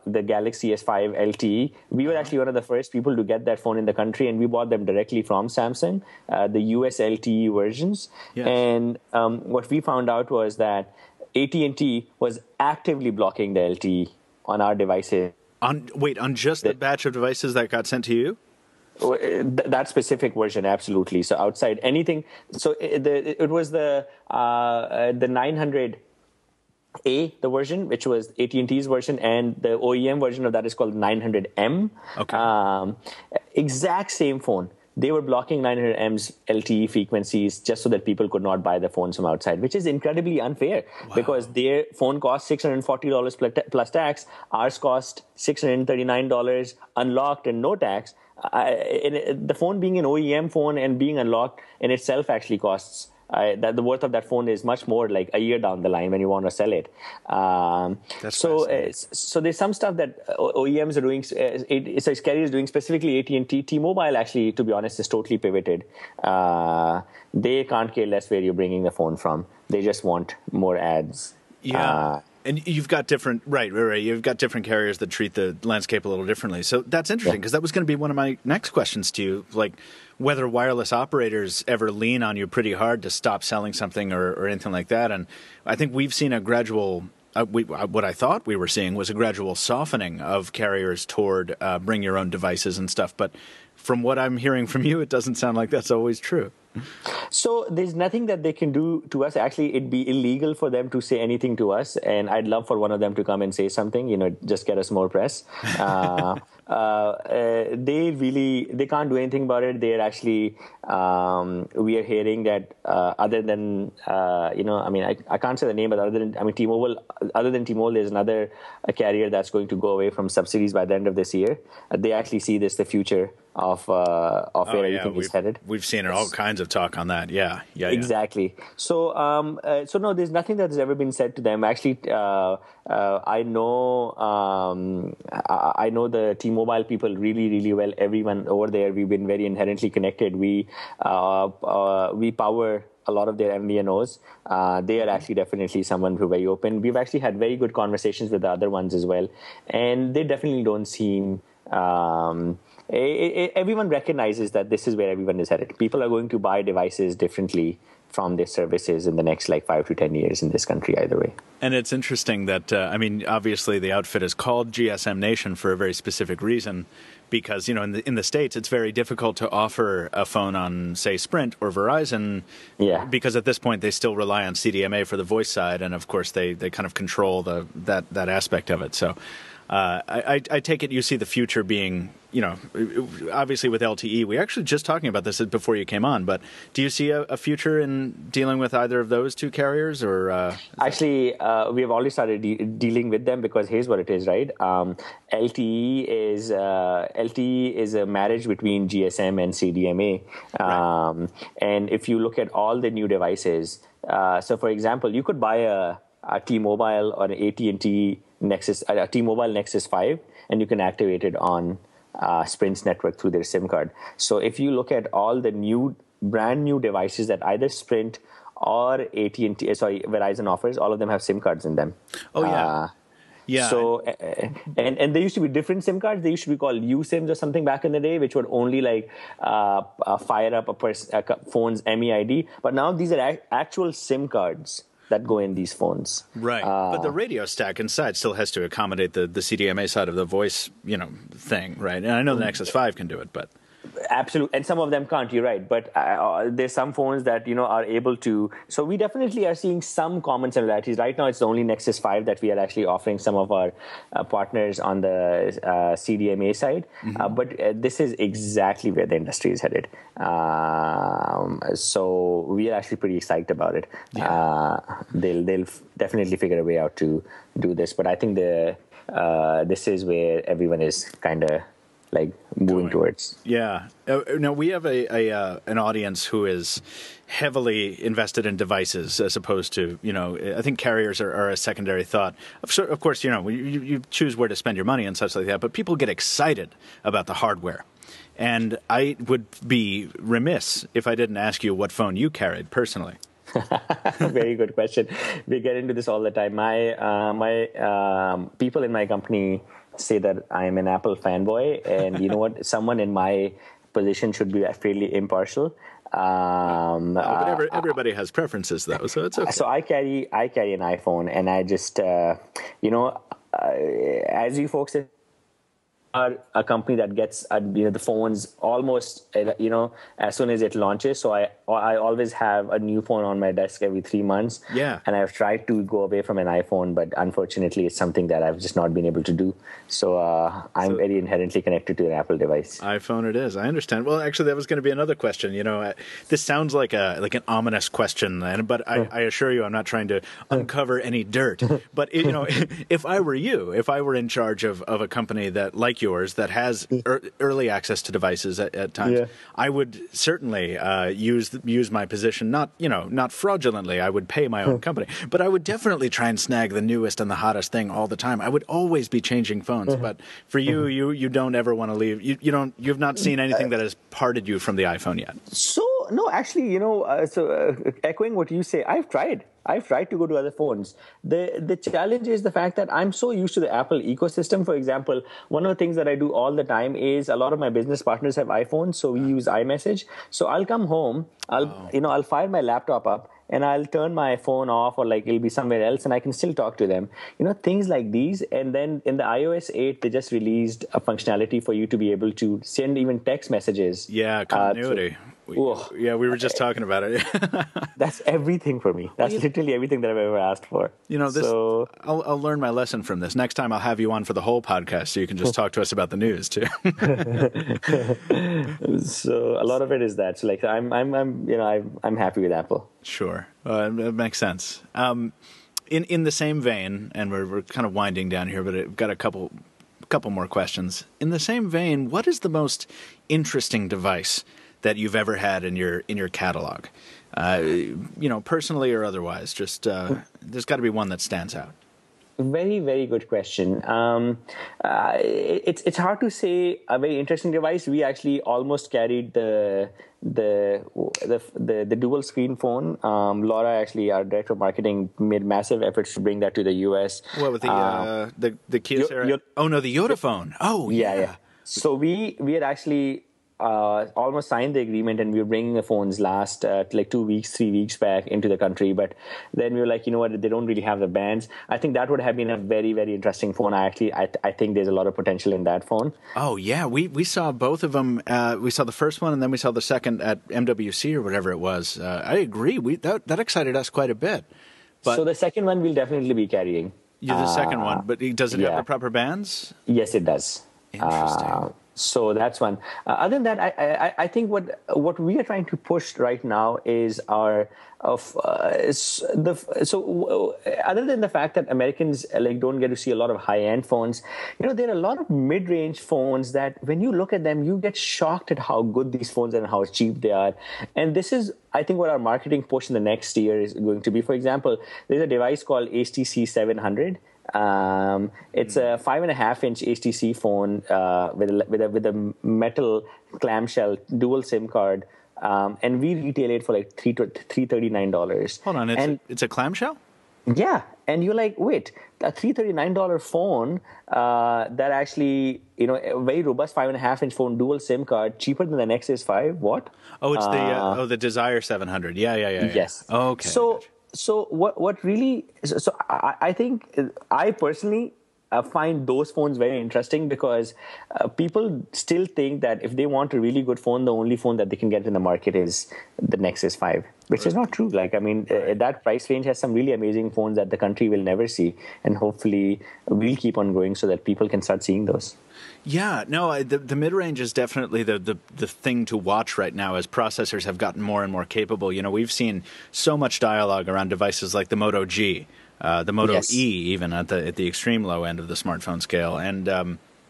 the Galaxy S5 LTE. We were actually one of the first people to get that phone in the country, and we bought them directly from Samsung, the US LTE versions. Yes. And what we found out was that AT&T was actively blocking the LTE on our devices. On just the batch of devices that got sent to you?
That specific version, absolutely. So outside anything, so it was the 900A, the version, which was AT&T's version, and the OEM version of that is called 900M. Okay. Exact same phone. They were blocking 900M's LTE frequencies just so that people could not buy the phones from outside, which is incredibly unfair. Wow. Because their phone cost $640 plus tax. Ours cost $639 unlocked and no tax. The phone being an OEM phone and being unlocked in itself actually costs that the worth of that phone is much more like a year down the line when you want to sell it. So there's some stuff that OEMs are doing, carriers doing, specifically AT&T. T-Mobile actually, to be honest, is totally pivoted. They can't care less where you're bringing the phone from. They just want more ads.
Yeah. And you've got different, right. You've got different carriers that treat the landscape a little differently. So that's interesting, because that was going to be one of my next questions to you, like whether wireless operators ever lean on you pretty hard to stop selling something or anything like that. And I think we've seen a gradual, what I thought we were seeing was a gradual softening of carriers toward bring your own devices and stuff. But from what I'm hearing from you, it doesn't sound like that's always true.
So there's nothing that they can do to us. Actually, it'd be illegal for them to say anything to us. And I'd love for one of them to come and say something, just get us more press. They can't do anything about it. They're actually, we are hearing that other than, I can't say the name, but T-Mobile, other than T-Mobile, there's another carrier that's going to go away from subsidies by the end of this year. They actually see this the future of where everything is headed.
We've seen all kinds of talk on that. Yeah.
Exactly. So, no, there's nothing that has ever been said to them. Actually, I know the T-Mobile people really, really well. Everyone over there, we've been very inherently connected. We power a lot of their MVNOs. They are actually definitely someone who are very open. We've actually had very good conversations with the other ones as well, and they definitely don't seem. Everyone recognizes that this is where everyone is headed. People are going to buy devices differently from their services in the next 5 to 10 years in this country either way.
And it's interesting that, obviously the outfit is called GSM Nation for a very specific reason, because, in the States, it's very difficult to offer a phone on, say, Sprint or Verizon, because at this point they still rely on CDMA for the voice side, and of course they kind of control that aspect of it. So I take it you see the future being, obviously with LTE. We were actually just talking about this before you came on, but do you see a future in dealing with either of those two carriers? Or
actually, we have already started dealing with them, because here's what it is, right? LTE is a marriage between GSM and CDMA, right. And if you look at all the new devices, so for example, you could buy a T-Mobile or an AT&T Nexus, a T-Mobile Nexus 5, and you can activate it on Sprint's network through their SIM card. So if you look at all the brand new devices that either Sprint or Verizon offers, all of them have SIM cards in them.
Oh yeah. Yeah.
So and there used to be different SIM cards. They used to be called USIMs or something back in the day, which would only fire up a phone's MEID. But now these are actual SIM cards that go in these phones.
Right. But the radio stack inside still has to accommodate the CDMA side of the voice, thing, right? And I know the Nexus 5 can do it, but...
Absolutely. And some of them can't, you're right. But there's some phones that, are able to. So we definitely are seeing some common similarities. Right now, it's the only Nexus 5 that we are actually offering some of our partners on the CDMA side. Mm-hmm. But this is exactly where the industry is headed. So we are actually pretty excited about it. Yeah. They'll definitely figure a way out to do this. But I think this is where everyone is kind of moving towards.
Yeah. Now we have an audience who is heavily invested in devices, as opposed to, I think carriers are a secondary thought. Of course, you choose where to spend your money and such like that, but people get excited about the hardware. And I would be remiss if I didn't ask you what phone you carried personally.
Very good question. We get into this all the time. My people in my company say that I'm an Apple fanboy, and you know what? Someone in my position should be fairly impartial.
But everybody has preferences, though, so it's okay.
So I carry an iPhone, and I just, as you folks are a company that gets the phones almost as soon as it launches. So I always have a new phone on my desk every 3 months.
Yeah.
And I've tried to go away from an iPhone, but unfortunately it's something that I've just not been able to do. So I'm very inherently connected to an Apple device.
iPhone it is. I understand. Well, actually, that was going to be another question. This sounds like an ominous question, but I assure you, I'm not trying to uncover any dirt. But if I were you, if I were in charge of a company that like yours that has early access to devices at times, I would certainly use my position not fraudulently. I would pay my own company, but I would definitely try and snag the newest and the hottest thing all the time. I would always be changing phones. But for you don't ever want to leave. You've not seen anything that has parted you from the iPhone yet.
So No. Actually, echoing what you say, I've tried. I've tried to go to other phones. The challenge is the fact that I'm so used to the Apple ecosystem. For example, one of the things that I do all the time is a lot of my business partners have iPhones, so we use iMessage. So I'll come home, I'll fire my laptop up, and I'll turn my phone off, or like it'll be somewhere else, and I can still talk to them. Things like these. And then in the iOS 8, they just released a functionality for you to be able to send even text messages.
Yeah, continuity. We were just talking about it.
That's everything for me. That's literally everything that I've ever asked for.
I'll learn my lesson from this. Next time I'll have you on for the whole podcast so you can just talk to us about the news too.
So a lot of it is that. So like I'm happy with Apple.
Sure. It makes sense. In the same vein, and we're kind of winding down here, but I've got a couple more questions. In the same vein, what is the most interesting device that you've ever had in your catalog, personally or otherwise? Just there's got to be one that stands out.
Very, very good question. It's hard to say a very interesting device. We actually almost carried the dual screen phone. Laura, actually, our director of marketing, made massive efforts to bring that to the US.
What with the Kyocera? The Yoda phone. Oh yeah.
So we had actually almost signed the agreement, and we were bringing the phones last 3 weeks back into the country. But then we were like, you know what, they don't really have the bands. I think that would have been a very, very interesting phone. I think there's a lot of potential in that phone.
Oh yeah, we saw both of them. We saw the first one, and then we saw the second at MWC or whatever it was. I agree. That excited us quite a bit. But
so the second one we'll definitely be carrying.
Yeah, the second one. But does it have the proper bands?
Yes, it does.
Interesting.
So that's one. Other than that, I think what we are trying to push right now is other than the fact that Americans don't get to see a lot of high-end phones, there are a lot of mid-range phones that when you look at them, you get shocked at how good these phones are and how cheap they are. And this is, I think, what our marketing push in the next year is going to be. For example, there's a device called HTC 700. It's a 5.5-inch HTC phone with a metal clamshell dual SIM card, and we retail it for like $339.
Hold on, it's a clamshell?
Yeah, and you're like, wait, a $339 phone that actually, a very robust 5.5-inch phone, dual SIM card, cheaper than the Nexus 5. What?
Oh, it's the Desire 700. Yeah.
Yes.
Okay.
So what really? So I think I personally find those phones very interesting because people still think that if they want a really good phone, the only phone that they can get in the market is the Nexus 5, which is not true. That price range has some really amazing phones that the country will never see, and hopefully we'll keep on going so that people can start seeing those.
Yeah, no, the mid-range is definitely the thing to watch right now as processors have gotten more and more capable. We've seen so much dialogue around devices like the Moto G, the Moto E, even at the extreme low end of the smartphone scale, and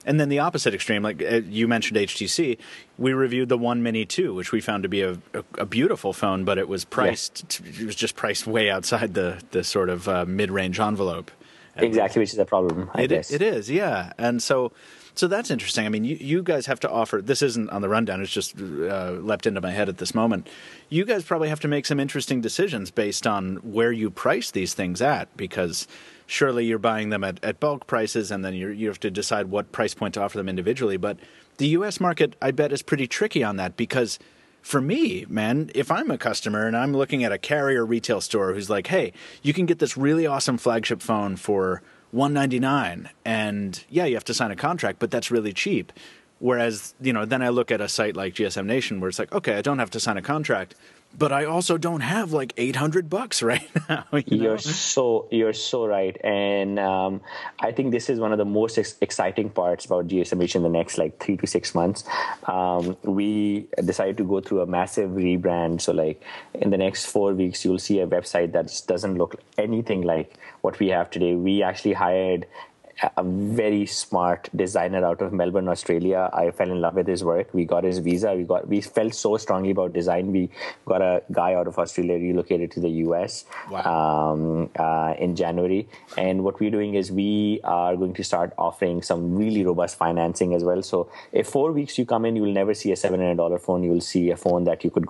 then the opposite extreme, like you mentioned HTC. We reviewed the One Mini 2, which we found to be a beautiful phone, but it was priced. It was just priced way outside the sort of mid-range envelope.
Exactly, which is a problem. I guess
it is, yeah, and so that's interesting. I mean, you guys have to offer. This isn't on the rundown. It's just leapt into my head at this moment. You guys probably have to make some interesting decisions based on where you price these things at, because surely you're buying them at bulk prices, and then you have to decide what price point to offer them individually. But the U.S. market, I bet, is pretty tricky on that, because for me, man, if I'm a customer and I'm looking at a carrier retail store who's like, hey, you can get this really awesome flagship phone for $199, and you have to sign a contract, but that's really cheap. Whereas, then I look at a site like GSM Nation where it's like, okay, I don't have to sign a contract, but I also don't have like $800 right now.
You're so right, and I think this is one of the most exciting parts about GSM Nation in the next 3 to 6 months. We decided to go through a massive rebrand. So in the next 4 weeks, you'll see a website that just doesn't look anything like what we have today. We actually hired a very smart designer out of Melbourne, Australia. I fell in love with his work. We got his visa. We felt so strongly about design. We got a guy out of Australia relocated to the US in January. And what we're doing is we are going to start offering some really robust financing as well. So if 4 weeks you come in, you will never see a $700 phone. You will see a phone that you could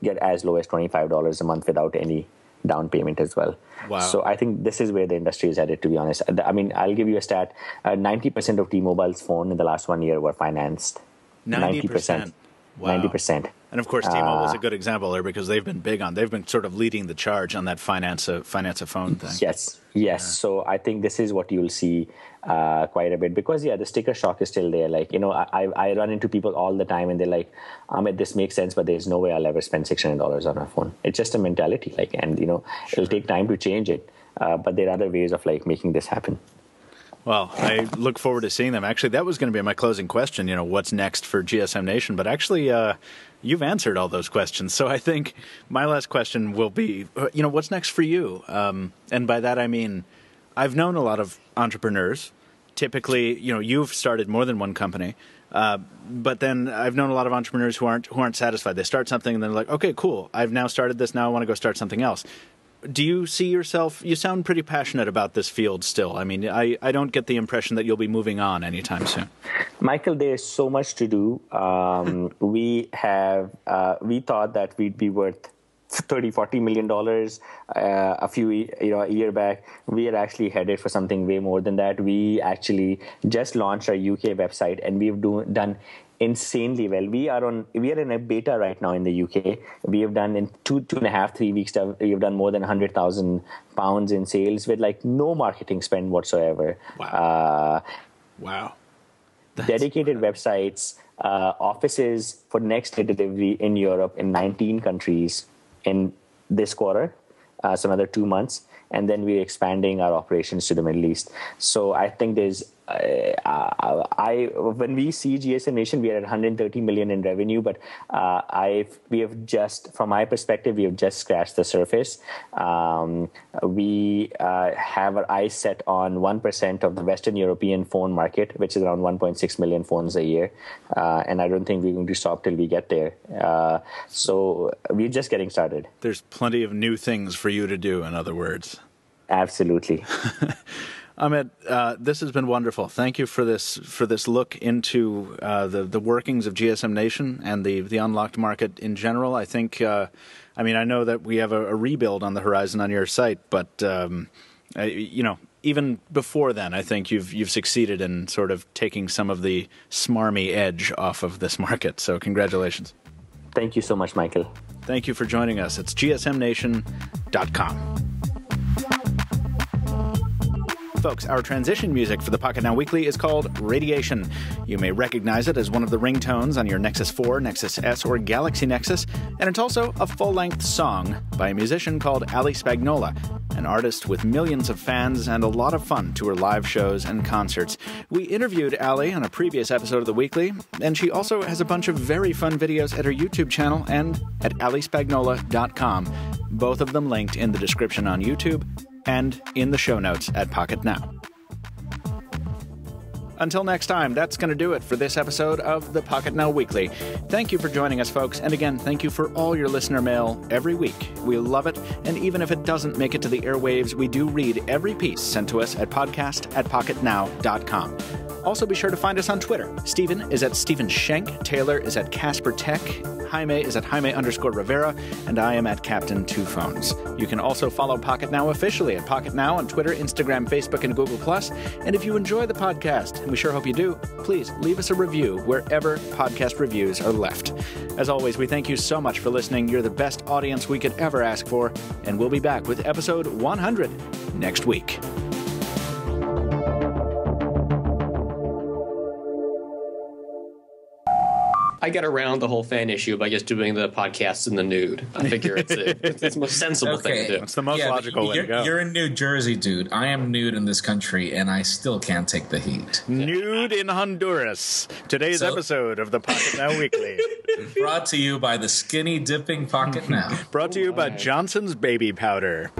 get as low as $25 a month without any down payment as well.
Wow.
So I think this is where the industry is headed, to be honest. I mean, I'll give you a stat. 90% of T-Mobile's phone in the last 1 year were financed.
90%. Wow.
90%.
And of course, T-Mobile is a good example there because they've been sort of leading the charge on that finance a phone thing.
Yes. Yeah. So I think this is what you'll see quite a bit because, the sticker shock is still there. Like, I run into people all the time and they're like, Ahmed, this makes sense, but there's no way I'll ever spend $600 on a phone. It's just a mentality.
Sure.
It'll take time to change it. But there are other ways of making this happen.
Well, I look forward to seeing them. Actually, that was going to be my closing question, what's next for GSM Nation? But actually, you've answered all those questions. So I think my last question will be, what's next for you? And by that, I mean, I've known a lot of entrepreneurs. Typically, you've started more than one company. But then I've known a lot of entrepreneurs who aren't satisfied. They start something and they're like, okay, cool. I've now started this. Now I want to go start something else. Do you see yourself, you sound pretty passionate about this field still. I mean, I don't get the impression that you'll be moving on anytime soon.
Michael, there's so much to do. We thought that we'd be worth $30-40 million a year back. We are actually headed for something way more than that. We actually just launched our UK website and we've done insanely well. We are in a beta right now in the UK. We have done in 2.5-3 weeks. We have done more than £100,000 in sales with no marketing spend whatsoever.
Wow! Wow!
Dedicated websites, offices for next day delivery in Europe in 19 countries in this quarter. So another 2 months, and then we're expanding our operations to the Middle East. So I think there's. When we see GSM Nation, we are at 130 million in revenue, but we have just, from my perspective, we have just scratched the surface. We have our eyes set on 1% of the Western European phone market, which is around 1.6 million phones a year, and I don't think we're going to stop till we get there. So we're just getting started.
There's plenty of new things for you to do, in other words.
Absolutely.
Ahmed, this has been wonderful. Thank you for this look into the workings of GSM Nation and the unlocked market in general. I think, I know that we have a rebuild on the horizon on your site, but even before then, I think you've succeeded in sort of taking some of the smarmy edge off of this market. So congratulations.
Thank you so much, Michael.
Thank you for joining us. It's gsmnation.com. Folks, our transition music for the Pocketnow Weekly is called Radiation. You may recognize it as one of the ringtones on your Nexus 4, Nexus S, or Galaxy Nexus, and it's also a full-length song by a musician called Ali Spagnola, an artist with millions of fans and a lot of fun to her live shows and concerts. We interviewed Ali on a previous episode of the Weekly, and she also has a bunch of very fun videos at her YouTube channel and at alispagnola.com, both of them linked in the description on YouTube and in the show notes at Pocketnow. Until next time, that's going to do it for this episode of the Pocketnow Weekly. Thank you for joining us, folks, and again, thank you for all your listener mail every week. We love it, and even if it doesn't make it to the airwaves, we do read every piece sent to us at podcast@pocketnow.com. Also, be sure to find us on Twitter. Stephen is at Stephen Schenk, Taylor is at Casper Tech, Jaime is at Jaime_Rivera, and I am at Captain Two Phones. You can also follow Pocketnow officially at Pocketnow on Twitter, Instagram, Facebook, and Google+. And if you enjoy the podcast, and we sure hope you do, please leave us a review wherever podcast reviews are left. As always, we thank you so much for listening. You're the best audience we could ever ask for, and we'll be back with episode 100 next week.
I get around the whole fan issue by just doing the podcasts in the nude. I figure it's the most sensible thing to do.
It's the most logical way to go.
You're in New Jersey, dude. I am nude in this country, and I still can't take the heat.
Nude in Honduras. Today's episode of the Pocketnow Weekly.
Brought to you by the skinny dipping Pocketnow.
Brought to you by Johnson's Baby Powder.